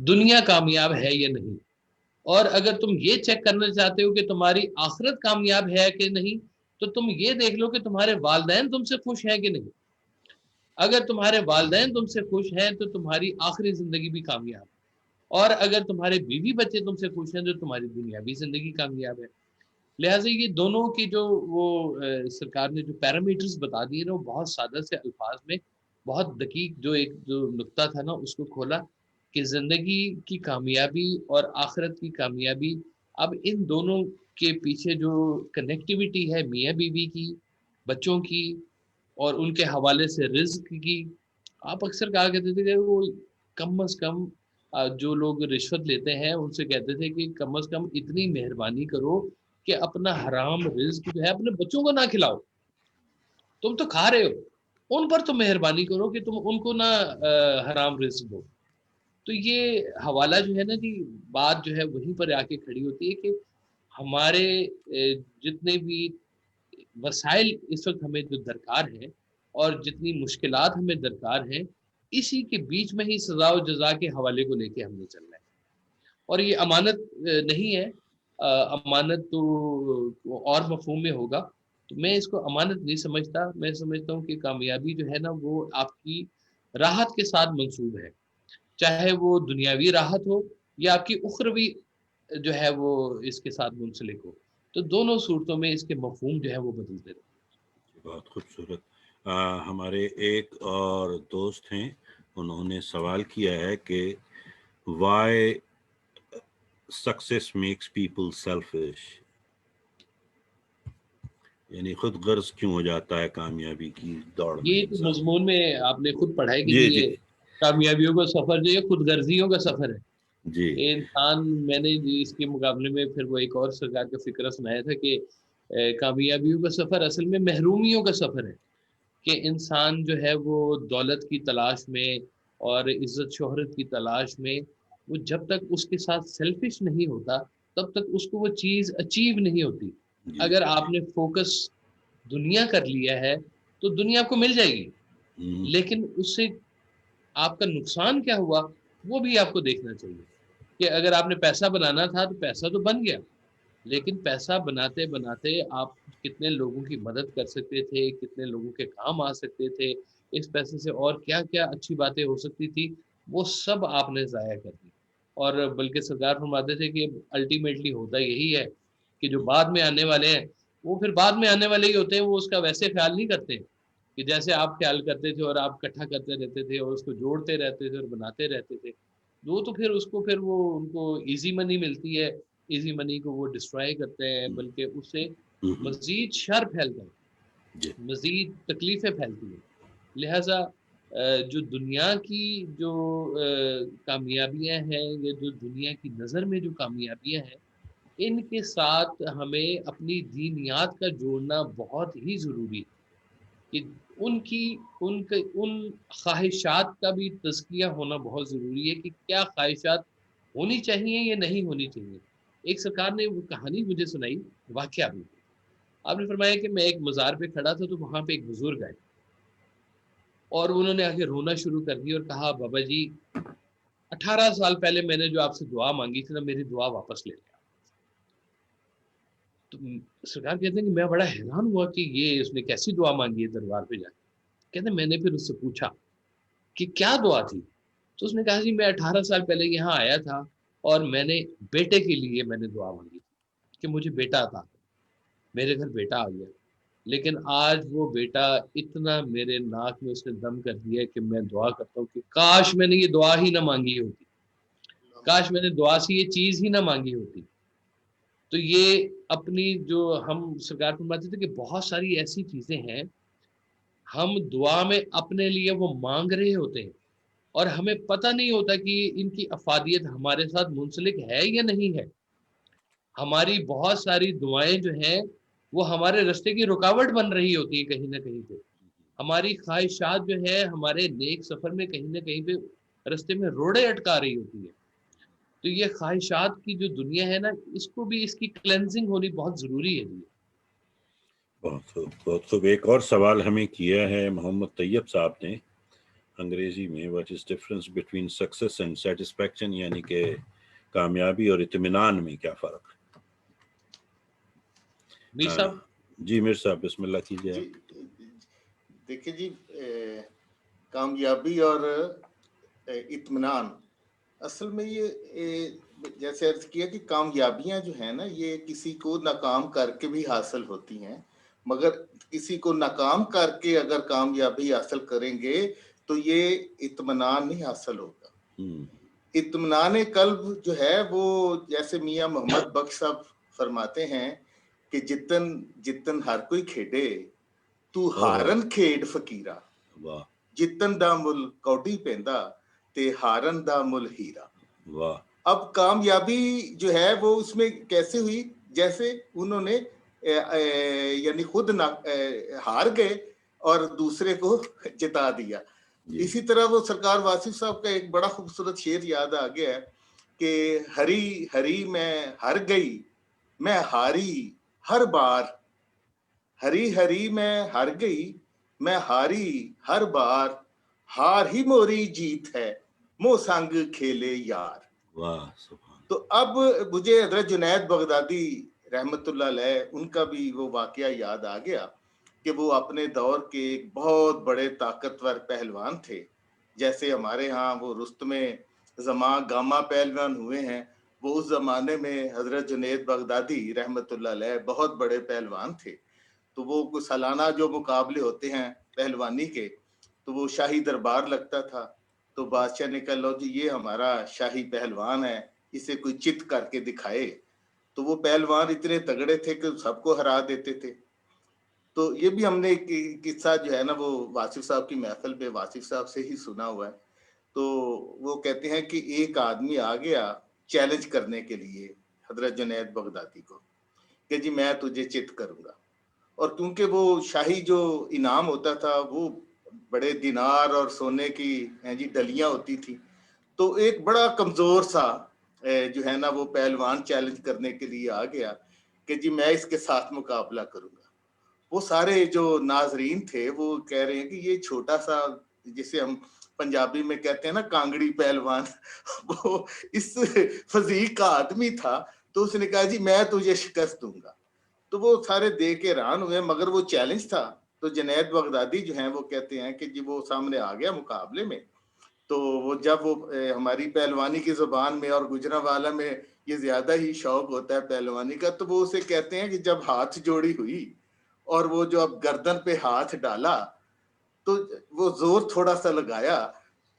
[SPEAKER 5] دنیا کامیاب ہے یا نہیں. اور اگر تم یہ چیک کرنا چاہتے ہو کہ تمہاری آخرت کامیاب ہے کہ نہیں, تو تم یہ دیکھ لو کہ تمہارے والدین تم سے خوش ہیں کہ نہیں. اگر تمہارے والدین تم سے خوش ہیں تو تمہاری آخری زندگی بھی کامیاب ہے, اور اگر تمہارے بیوی بچے تم سے خوش ہیں تو تمہاری دنیاوی زندگی کامیاب ہے. لہٰذا یہ دونوں کی جو وہ سرکار نے جو پیرامیٹرز بتا دیے نا, وہ بہت سادہ سے الفاظ میں بہت دقیق جو نقطہ تھا نا اس کو کھولا کہ زندگی کی کامیابی اور آخرت کی کامیابی, اب ان دونوں کے پیچھے جو کنیکٹیوٹی ہے میاں بیوی کی, بچوں کی, اور ان کے حوالے سے رزق کی. آپ اکثر کہا کرتے تھے کہ وہ کم از کم جو لوگ رشوت لیتے ہیں ان سے کہتے تھے کہ کم از کم اتنی مہربانی کرو کہ اپنا حرام رزق جو ہے اپنے بچوں کو نہ کھلاؤ. تم تو کھا رہے ہو, ان پر تو مہربانی کرو کہ تم ان کو نہ حرام رزق دو. تو یہ حوالہ جو ہے نا جی, بات جو ہے وہیں پر آ کے کھڑی ہوتی ہے کہ ہمارے جتنے بھی وسائل اس وقت ہمیں جو درکار ہیں اور جتنی مشکلات ہمیں درکار ہیں, اسی کے بیچ میں ہی سزا و جزا کے حوالے کو لے کے ہم نے چلنا ہے. اور یہ امانت نہیں ہے, امانت تو اور مفہوم میں ہوگا, تو میں اس کو امانت نہیں سمجھتا. میں سمجھتا ہوں کہ کامیابی جو ہے نا وہ آپ کی راحت کے ساتھ منسوب ہے, چاہے وہ دنیاوی راحت ہو یا آپ کی اخروی جو ہے وہ اس کے ساتھ منسلک ہو. تو دونوں صورتوں میں اس کے مفہوم جو ہے وہ بدلتے رہتے.
[SPEAKER 4] بہت خوبصورت. ہمارے ایک اور دوست ہیں, انہوں نے سوال کیا ہے کہ why success makes people selfish, یعنی خود غرض کیوں ہو جاتا ہے کامیابی کی دوڑ میں.
[SPEAKER 5] یہ تو مضمون میں آپ نے خود پڑھا ہے کہ
[SPEAKER 4] جی
[SPEAKER 5] یہ کامیابیوں کا سفر جو ہے خود غرضیوں کا سفر ہے.
[SPEAKER 4] جی
[SPEAKER 5] انسان, میں نے اس کے مقابلے میں پھر وہ ایک اور سرکار کا فکرہ سنایا تھا کہ کامیابیوں کا سفر اصل میں محرومیوں کا سفر ہے. کہ انسان جو ہے وہ دولت کی تلاش میں اور عزت شہرت کی تلاش میں, وہ جب تک اس کے ساتھ سیلفش نہیں ہوتا تب تک اس کو وہ چیز اچیو نہیں ہوتی. اگر آپ نے فوکس دنیا کر لیا ہے تو دنیا کو مل جائے گی, لیکن اس سے آپ کا نقصان کیا ہوا وہ بھی آپ کو دیکھنا چاہیے. کہ اگر آپ نے پیسہ بنانا تھا تو پیسہ تو بن گیا, لیکن پیسہ بناتے بناتے آپ کتنے لوگوں کی مدد کر سکتے تھے, کتنے لوگوں کے کام آ سکتے تھے, اس پیسے سے اور کیا کیا اچھی باتیں ہو سکتی تھی, وہ سب آپ نے ضائع کر دی. اور بلکہ سرکار فرماتے تھے کہ الٹیمیٹلی ہوتا یہی ہے کہ جو بعد میں آنے والے ہیں وہ پھر بعد میں آنے والے ہی ہوتے ہیں, وہ اس کا ویسے خیال نہیں کرتے کہ جیسے آپ خیال کرتے تھے, اور آپ اکٹھا کرتے رہتے تھے اور اس کو جوڑتے رہتے تھے اور بناتے رہتے تھے. وہ تو پھر اس کو پھر وہ ان کو ایزی منی ملتی ہے, ایزی منی کو وہ ڈسٹرائے کرتے ہیں, بلکہ اس سے مزید شر پھیلتا ہے, مزید تکلیفیں پھیلتی ہیں. لہٰذا جو دنیا کی جو کامیابیاں ہیں یا جو دنیا کی نظر میں جو کامیابیاں ہیں, ان کے ساتھ ہمیں اپنی دینیات کا جوڑنا بہت ہی ضروری ہے. کہ ان خواہشات کا بھی تزکیہ ہونا بہت ضروری ہے کہ کیا خواہشات ہونی چاہیے یا نہیں ہونی چاہیے. ایک سرکار نے وہ کہانی مجھے سنائی, واقعہ بھی. آپ نے فرمایا کہ میں ایک مزار پہ کھڑا تھا تو وہاں پہ ایک بزرگ آئے اور انہوں نے آگے رونا شروع کر دی اور کہا, بابا جی 18 سال پہلے میں نے جو آپ سے دعا مانگی تھی نا, میری دعا واپس لے لیا. تو سرکار کہتے ہیں کہ میں بڑا حیران ہوا کہ یہ اس نے کیسی دعا مانگی ہے دربار پہ جا کے. کہتے ہیں میں نے پھر اس سے پوچھا کہ کیا دعا تھی, تو اس نے کہا جی میں 18 سال پہلے یہاں آیا تھا اور میں نے بیٹے کے لیے میں نے دعا مانگی تھی کہ مجھے بیٹا عطا کر. میرے گھر بیٹا آ گیا, لیکن آج وہ بیٹا اتنا میرے ناک میں اس نے دم کر دیا کہ میں دعا کرتا ہوں کہ کاش میں نے یہ دعا ہی نہ مانگی ہوتی, کاش میں نے دعا سے یہ چیز ہی نہ مانگی ہوتی. تو یہ اپنی جو ہم سرکار فرماتے تھے کہ بہت ساری ایسی چیزیں ہیں ہم دعا میں اپنے لیے وہ مانگ رہے ہوتے ہیں اور ہمیں پتہ نہیں ہوتا کہ ان کی افادیت ہمارے ساتھ منسلک ہے یا نہیں ہے. ہماری بہت ساری دعائیں جو ہیں وہ ہمارے راستے کی رکاوٹ بن رہی ہوتی ہے کہیں نہ کہیں پہ. ہماری خواہشات جو ہے ہمارے نیک سفر میں کہیں نہ کہیں پہ راستے میں روڑے اٹکا رہی ہوتی ہے. تو یہ خواہشات کی جو دنیا ہے نا, اس کو بھی اس کی کلینزنگ ہونی بہت ضروری ہے.
[SPEAKER 4] بہت خوب. ایک اور سوال ہمیں کیا ہے محمد طیب صاحب نے. انگریزی میں what is difference between success and satisfaction, یعنی کہ کامیابی اور اطمینان میں کیا فرق ہے؟
[SPEAKER 5] میر صاحب
[SPEAKER 4] جی میر صاحب بسم اللہ کیجیے.
[SPEAKER 3] جی دیکھیں جی، کامیابی اور اطمینان اصل میں یہ جیسے عرض کیا کہ کامیابیاں جو ہیں نا یہ کسی کو ناکام کر کے بھی حاصل ہوتی ہیں، مگر کسی کو ناکام کر کے اگر کامیابی حاصل کریں گے تو یہ اطمینان نہیں حاصل ہوگا. اطمینان قلب جو ہے وہ جیسے میاں محمد بخش صاحب فرماتے ہیں کہ جتن ہر کوئی کھیڈے تو ہارن کھیڈ فقیرہ، جتن دا مل کوڈی پیندا تے ہارن دا مل ہیرا. اب کامیابی جو ہے وہ اس میں کیسے ہوئی؟ جیسے انہوں نے یعنی خود ہار گئے اور دوسرے کو جتا دیا. اسی طرح وہ سرکار واصف صاحب کا ایک بڑا خوبصورت شعر یاد آ گیا ہے کہ ہری میں ہر گئی میں ہاری ہر بار، ہری میں ہر گئی میں ہاری ہر بار، ہار ہی موری جیت ہے مو سنگ کھیلے یار. تو اب مجھے حضرت جنید بغدادی رحمت اللہ علیہ ان کا بھی وہ واقعہ یاد آ گیا کہ وہ اپنے دور کے ایک بہت بڑے طاقتور پہلوان تھے. جیسے ہمارے ہاں وہ رستم زمان گاما پہلوان ہوئے ہیں، وہ اس زمانے میں حضرت جنید بغدادی رحمت اللہ علیہ بہت بڑے پہلوان تھے. تو وہ سالانہ جو مقابلے ہوتے ہیں پہلوانی کے تو وہ شاہی دربار لگتا تھا. تو بادشاہ نے کہا لو جی یہ ہمارا شاہی پہلوان ہے، اسے کوئی چت کر کے دکھائے. تو وہ پہلوان اتنے تگڑے تھے کہ سب کو ہرا دیتے تھے. تو یہ بھی ہم نے قصہ جو ہے نا وہ واصف صاحب کی محفل پہ واصف صاحب سے ہی سنا ہوا ہے. تو وہ کہتے ہیں کہ ایک آدمی آ گیا چیلنج کرنے کے لیے حضرت جنید بغدادی کو کہ جی میں تجھے چت کروں گا. اور کیونکہ وہ شاہی جو انعام ہوتا تھا وہ بڑے دینار اور سونے کی جی ڈلیاں ہوتی تھی. تو ایک بڑا کمزور سا جو ہے نا وہ پہلوان چیلنج کرنے کے لیے آ گیا کہ جی میں اس کے ساتھ مقابلہ کروں گا. وہ سارے جو ناظرین تھے وہ کہہ رہے ہیں کہ یہ چھوٹا سا جسے ہم پنجابی میں کہتے ہیں نا کانگڑی پہلوان، وہ اس فزیک کا آدمی تھا. تو اس نے کہا جی میں تجھے شکست دوں گا. تو وہ سارے دیکھ کے حیران ہوئے، مگر وہ چیلنج تھا. تو جنید بغدادی جو ہیں وہ کہتے ہیں کہ جی وہ سامنے آ گیا مقابلے میں. تو وہ جب وہ ہماری پہلوانی کی زبان میں اور گجرانوالہ میں یہ زیادہ ہی شوق ہوتا ہے پہلوانی کا، تو وہ اسے کہتے ہیں کہ جب ہاتھ جوڑی ہوئی اور وہ جو اب گردن پہ ہاتھ ڈالا تو وہ زور تھوڑا سا لگایا.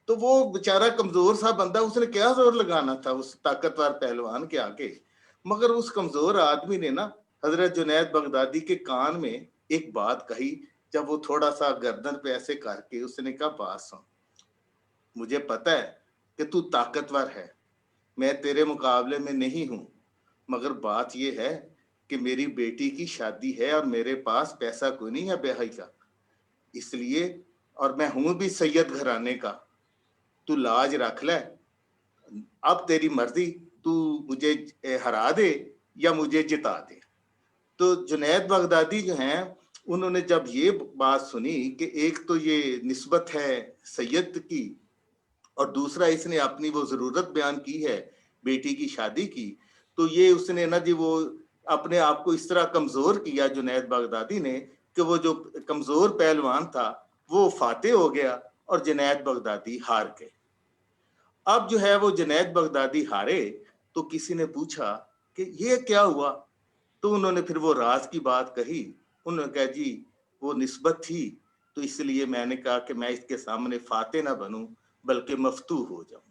[SPEAKER 3] تو وہ بیچارہ کمزور سا بندہ، اس نے کیا زور لگانا تھا اس طاقتور پہلوان کے آگے. مگر اس کمزور آدمی نے نا حضرت جنید بغدادی کے کان میں ایک بات کہی. جب وہ تھوڑا سا گردن پہ ایسے کر کے اس نے کہا بات سن، مجھے پتا ہے کہ تو طاقتور ہے، میں تیرے مقابلے میں نہیں ہوں، مگر بات یہ ہے کہ میری بیٹی کی شادی ہے اور میرے پاس پیسہ کوئی نہیں ہے بیاہی کا، اس لیے اور میں ہوں بھی سید گھرانے کا، تو لاج رکھ لے، اب تیری مرضی، تو مجھے ہرا دے یا مجھے جتا دے. تو جنید بغدادی جو ہیں انہوں نے جب یہ بات سنی کہ ایک تو یہ نسبت ہے سید کی اور دوسرا اس نے اپنی وہ ضرورت بیان کی ہے بیٹی کی شادی کی، تو یہ اس نے نا جی وہ اپنے آپ کو اس طرح کمزور کیا جنید بغدادی نے کہ وہ جو کمزور پہلوان تھا وہ فاتح ہو گیا اور جنید بغدادی ہار گئے. اب جو ہے وہ جنید بغدادی ہارے تو کسی نے پوچھا کہ یہ کیا ہوا؟ تو انہوں نے پھر وہ راز کی بات کہی. انہوں نے کہا جی وہ نسبت تھی تو اس لیے میں نے کہا کہ میں اس کے سامنے فاتح نہ بنوں بلکہ مفتوح ہو جاؤں.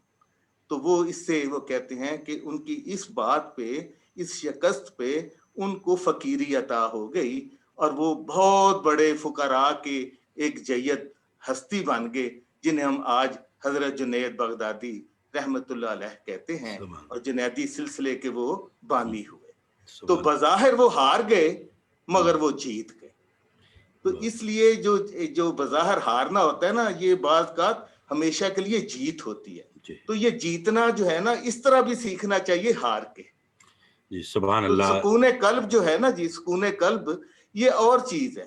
[SPEAKER 3] تو وہ اس سے وہ کہتے ہیں کہ ان کی اس بات پہ، اس شکست پہ ان کو فقیری عطا ہو گئی اور وہ بہت بڑے فقراء کے ایک جید ہستی بن گئے جنہیں ہم آج حضرت جنید بغدادی رحمت اللہ علیہ کہتے ہیں اور جنیدی سلسلے کے وہ بانی ہوئے. تو بظاہر وہ ہار گئے مگر وہ جیت گئے. تو اس لیے جو بظاہر ہارنا ہوتا ہے نا یہ بعض کا ہمیشہ کے لیے جیت ہوتی ہے. تو یہ جیتنا جو ہے نا اس طرح بھی سیکھنا چاہیے ہار کے.
[SPEAKER 4] جی سبحان اللہ.
[SPEAKER 3] سکون قلب جو ہے نا جی، سکون قلب یہ اور چیز ہے.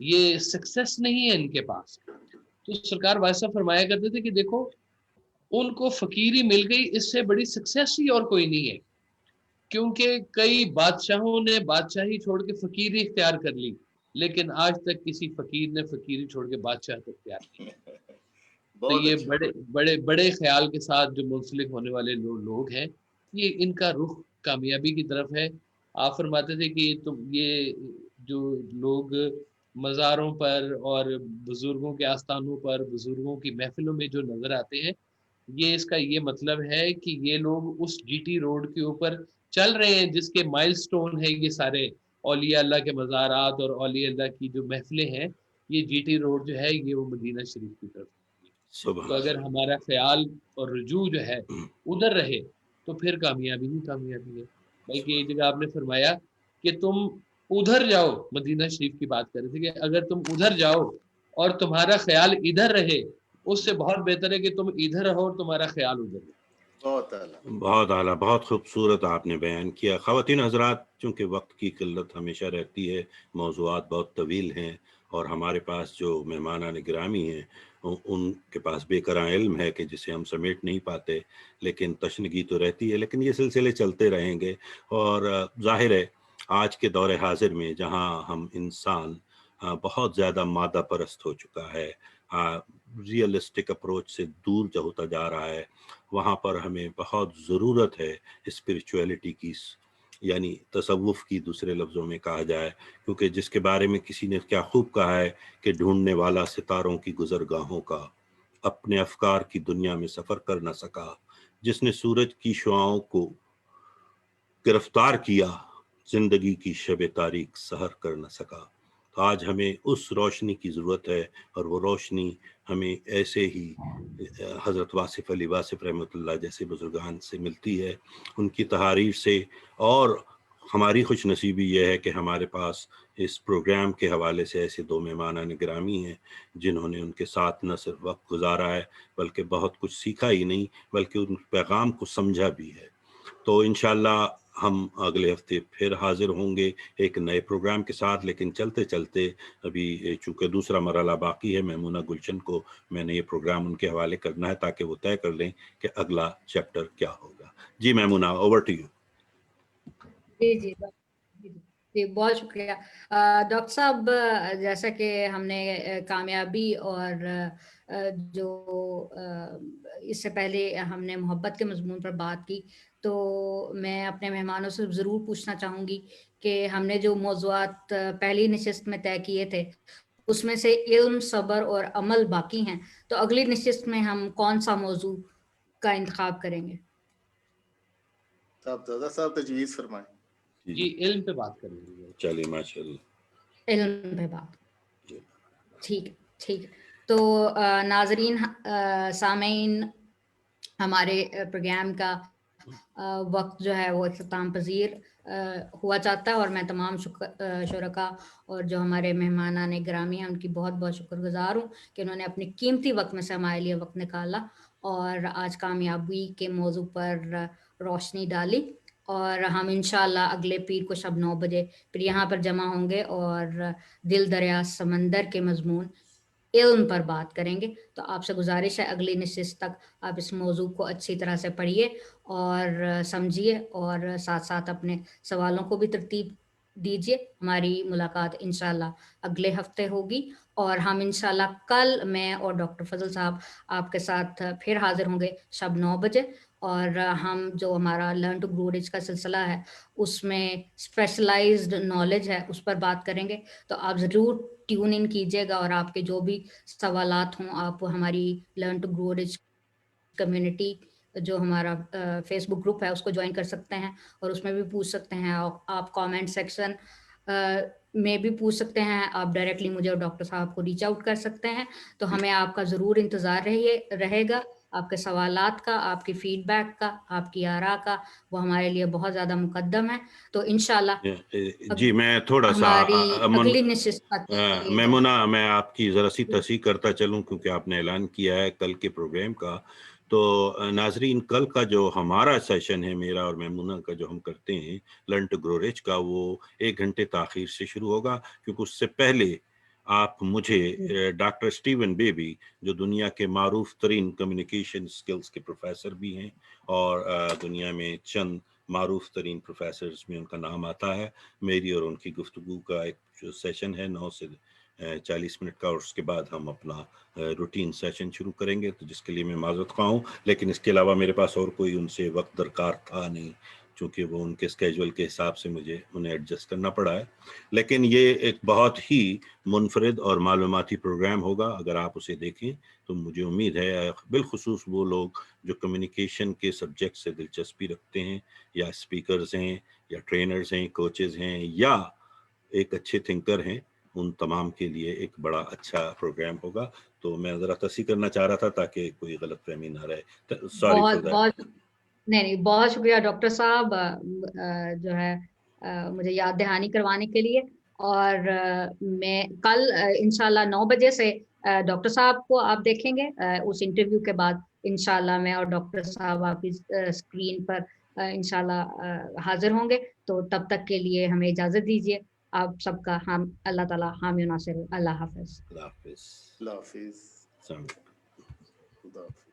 [SPEAKER 5] یہ سکسیس نہیں ہے ان کے پاس. تو سرکار وائس صاحب فرمایا کرتے تھے کہ دیکھو ان کو فقیری مل گئی، اس سے بڑی سکسیس ہی اور کوئی نہیں ہے، کیونکہ کئی بادشاہوں نے بادشاہی چھوڑ کے فقیری اختیار کر لی، لیکن آج تک کسی فقیر نے فقیری چھوڑ کے بادشاہت اختیار نہیں. تو یہ بڑے خیال کے ساتھ جو منسلک ہونے والے لوگ ہیں، یہ ان کا رخ کامیابی کی طرف ہے. آپ فرماتے تھے کہ یہ جو لوگ مزاروں پر اور بزرگوں کے آستانوں پر بزرگوں کی محفلوں میں جو نظر آتے ہیں، یہ اس کا یہ مطلب ہے کہ یہ لوگ اس جی ٹی روڈ کے اوپر چل رہے ہیں جس کے مائل سٹون ہے یہ سارے اولیاء اللہ کے مزارات اور اولیاء اللہ کی جو محفلیں ہیں. یہ جی ٹی روڈ جو ہے یہ وہ مدینہ شریف کی طرف. تو اگر ہمارا خیال اور رجوع جو ہے ادھر رہے تو پھر کامیابی ہی کامیابی ہے. بلکہ ایک جگہ آپ نے فرمایا کہ تم ادھر جاؤ، مدینہ شریف کی بات کر رہے تھے کہ اگر تم ادھر جاؤ اور تمہارا خیال ادھر رہے، اس سے بہت بہتر ہے کہ تم ادھر رہو اور تمہارا خیال ادھر رہے.
[SPEAKER 4] بہت اعلیٰ، بہت خوبصورت آپ نے بیان کیا. خواتین حضرات، چونکہ وقت کی قلت ہمیشہ رہتی ہے، موضوعات بہت طویل ہیں، اور ہمارے پاس جو مہمانان گرامی ہیں ان کے پاس بے کراں علم ہے کہ جسے ہم سمیٹ نہیں پاتے، لیکن تشنگی تو رہتی ہے. لیکن یہ سلسلے چلتے رہیں گے، اور ظاہر ہے آج کے دور حاضر میں جہاں ہم انسان بہت زیادہ مادہ پرست ہو چکا ہے، ریئلسٹک اپروچ سے دور جو ہوتا جا رہا ہے، وہاں پر ہمیں بہت ضرورت ہے اسپریچویلٹی کی، یعنی تصوف کی، دوسرے لفظوں میں کہا جائے. کیونکہ جس کے بارے میں کسی نے کیا خوب کہا ہے کہ ڈھونڈنے والا ستاروں کی گزرگاہوں کا اپنے افکار کی دنیا میں سفر کر نہ سکا، جس نے سورج کی شعاؤں کو گرفتار کیا زندگی کی شب تاریک سحر کر نہ سکا. تو آج ہمیں اس روشنی کی ضرورت ہے، اور وہ روشنی ہمیں ایسے ہی حضرت واصف علی واصف رحمۃ اللہ جیسے بزرگان سے ملتی ہے، ان کی تحاریر سے. اور ہماری خوش نصیبی یہ ہے کہ ہمارے پاس اس پروگرام کے حوالے سے ایسے دو مہمانان گرامی ہیں جنہوں نے ان کے ساتھ نہ صرف وقت گزارا ہے بلکہ بہت کچھ سیکھا ہی نہیں بلکہ ان پیغام کو سمجھا بھی ہے. تو انشاءاللہ ہم اگلے ہفتے پھر حاضر ہوں گے ایک نئے پروگرام کے ساتھ. لیکن چلتے چلتے ابھی چونکہ دوسرا مرحلہ باقی ہے، میمونہ گلشن کو میں نے یہ پروگرام ان کے حوالے کرنا ہے تاکہ وہ طے کر لیں کہ اگلا چیپٹر کیا ہوگا. جی میمونہ، اوور ٹو یو.
[SPEAKER 2] جی بہت شکریہ ڈاکٹر صاحب. جیسا کہ ہم نے کامیابی اور جو اس سے پہلے ہم نے محبت کے مضمون پر بات کی، تو میں اپنے مہمانوں سے ضرور پوچھنا چاہوں گی کہ ہم نے جو موضوعات پہلی نشست میں طے کیے تھے اس میں سے علم، صبر اور عمل باقی ہیں، تو اگلی نشست میں ہم کون سا موضوع کا انتخاب کریں گے؟
[SPEAKER 3] صاحب تجویز فرمائیں.
[SPEAKER 5] جی علم پہ بات کریں گے.
[SPEAKER 4] چلیے ماشاء اللہ،
[SPEAKER 2] علم پہ بات. ٹھیک. تو ناظرین، سامعین، ہمارے پروگرام کا وقت جو ہے وہ اختتام پذیر ہوا چاہتا ہے، اور میں تمام شرکا اور جو ہمارے مہمانان گرامی ہیں ان کی بہت بہت شکر گزار ہوں کہ انہوں نے اپنے قیمتی وقت میں سے ہمارے لیے وقت نکالا اور آج کامیابی کے موضوع پر روشنی ڈالی. اور ہم انشاءاللہ اگلے پیر کو شب 9 بجے پھر یہاں پر جمع ہوں گے اور دل دریا سمندر کے مضمون علم پر بات کریں گے. تو آپ سے گزارش ہے اگلی نشست تک آپ اس موضوع کو اچھی طرح سے پڑھیے اور سمجھیے، اور ساتھ ساتھ اپنے سوالوں کو بھی ترتیب دیجیے. ہماری ملاقات انشاءاللہ اگلے ہفتے ہوگی، اور ہم انشاءاللہ کل میں اور ڈاکٹر فضل صاحب آپ کے ساتھ پھر حاضر ہوں گے شب 9 بجے. اور ہم جو ہمارا لرن ٹو گرو رچ کا سلسلہ ہے اس میں اسپیشلائزڈ نالج ہے اس پر بات کریں گے. تو آپ ضرور ٹیون ان کیجیے گا، اور آپ کے جو بھی سوالات ہوں آپ ہماری learn to grow rich community جو ہمارا فیس بک گروپ ہے اس کو جوائن کر سکتے ہیں، اور اس میں بھی پوچھ سکتے ہیں. آپ کامنٹ سیکشن میں بھی پوچھ سکتے ہیں، آپ ڈائریکٹلی مجھے اور ڈاکٹر صاحب کو ریچ آؤٹ کر سکتے ہیں. تو ہمیں آپ کا ضرور انتظار رہے گا، آپ کے سوالات کا، آپ کی فیڈ بیک کا، آپ کی آراء کا، وہ ہمارے لیے بہت زیادہ مقدم ہے. تو انشاءاللہ
[SPEAKER 4] جی میں تھوڑا سا
[SPEAKER 2] ہماری اگلی نشست کا
[SPEAKER 4] میمونہ میں آپ کی ذرا سی تصحیح کرتا چلوں کیونکہ آپ نے اعلان کیا ہے کل کے پروگرام کا. تو ناظرین، کل کا جو ہمارا سیشن ہے، میرا اور میمونہ کا جو ہم کرتے ہیں لرن ٹو گرو رچ کا، وہ 1 گھنٹے تاخیر سے شروع ہوگا کیونکہ اس سے پہلے آپ مجھے ڈاکٹر اسٹیون بیبی جو دنیا کے معروف ترین کمیونیکیشن سکلز کے پروفیسر بھی ہیں اور دنیا میں چند معروف ترین پروفیسرز میں ان کا نام آتا ہے، میری اور ان کی گفتگو کا ایک جو سیشن ہے 9 سے 40 منٹ کا، اور اس کے بعد ہم اپنا روٹین سیشن شروع کریں گے، تو جس کے لیے میں معذرت خواہ ہوں، لیکن اس کے علاوہ میرے پاس اور کوئی ان سے وقت درکار تھا نہیں، چونکہ وہ ان کے اسکیجول کے حساب سے مجھے انہیں ایڈجسٹ کرنا پڑا ہے. لیکن یہ ایک بہت ہی منفرد اور معلوماتی پروگرام ہوگا. اگر آپ اسے دیکھیں تو مجھے امید ہے بالخصوص وہ لوگ جو کمیونیکیشن کے سبجیکٹ سے دلچسپی رکھتے ہیں، یا اسپیکرز ہیں، یا ٹرینرز ہیں، کوچز ہیں، یا ایک اچھے تھنکر ہیں، ان تمام کے لیے ایک بڑا اچھا پروگرام ہوگا. تو میں ذرا تصحیح کرنا چاہ رہا تھا تاکہ کوئی غلط فہمی نہ رہے. Sorry for that.
[SPEAKER 2] نہیں، بہت شکریہ ڈاکٹر صاحب جو ہے مجھے یاد دہانی کروانے کے لیے. اور میں کل انشاءاللہ 9 بجے سے ڈاکٹر صاحب کو آپ دیکھیں گے. اس انٹرویو کے بعد انشاءاللہ میں اور ڈاکٹر صاحب آپ کی اسکرین پر انشاءاللہ حاضر ہوں گے. تو تب تک کے لیے ہمیں اجازت دیجیے. آپ سب کا اللہ تعالیٰ حامی و ناصر. اللہ حافظ.
[SPEAKER 4] اللہ حافظ.
[SPEAKER 3] اللہ حافظ.
[SPEAKER 4] السلام علیکم.
[SPEAKER 3] خدا حافظ.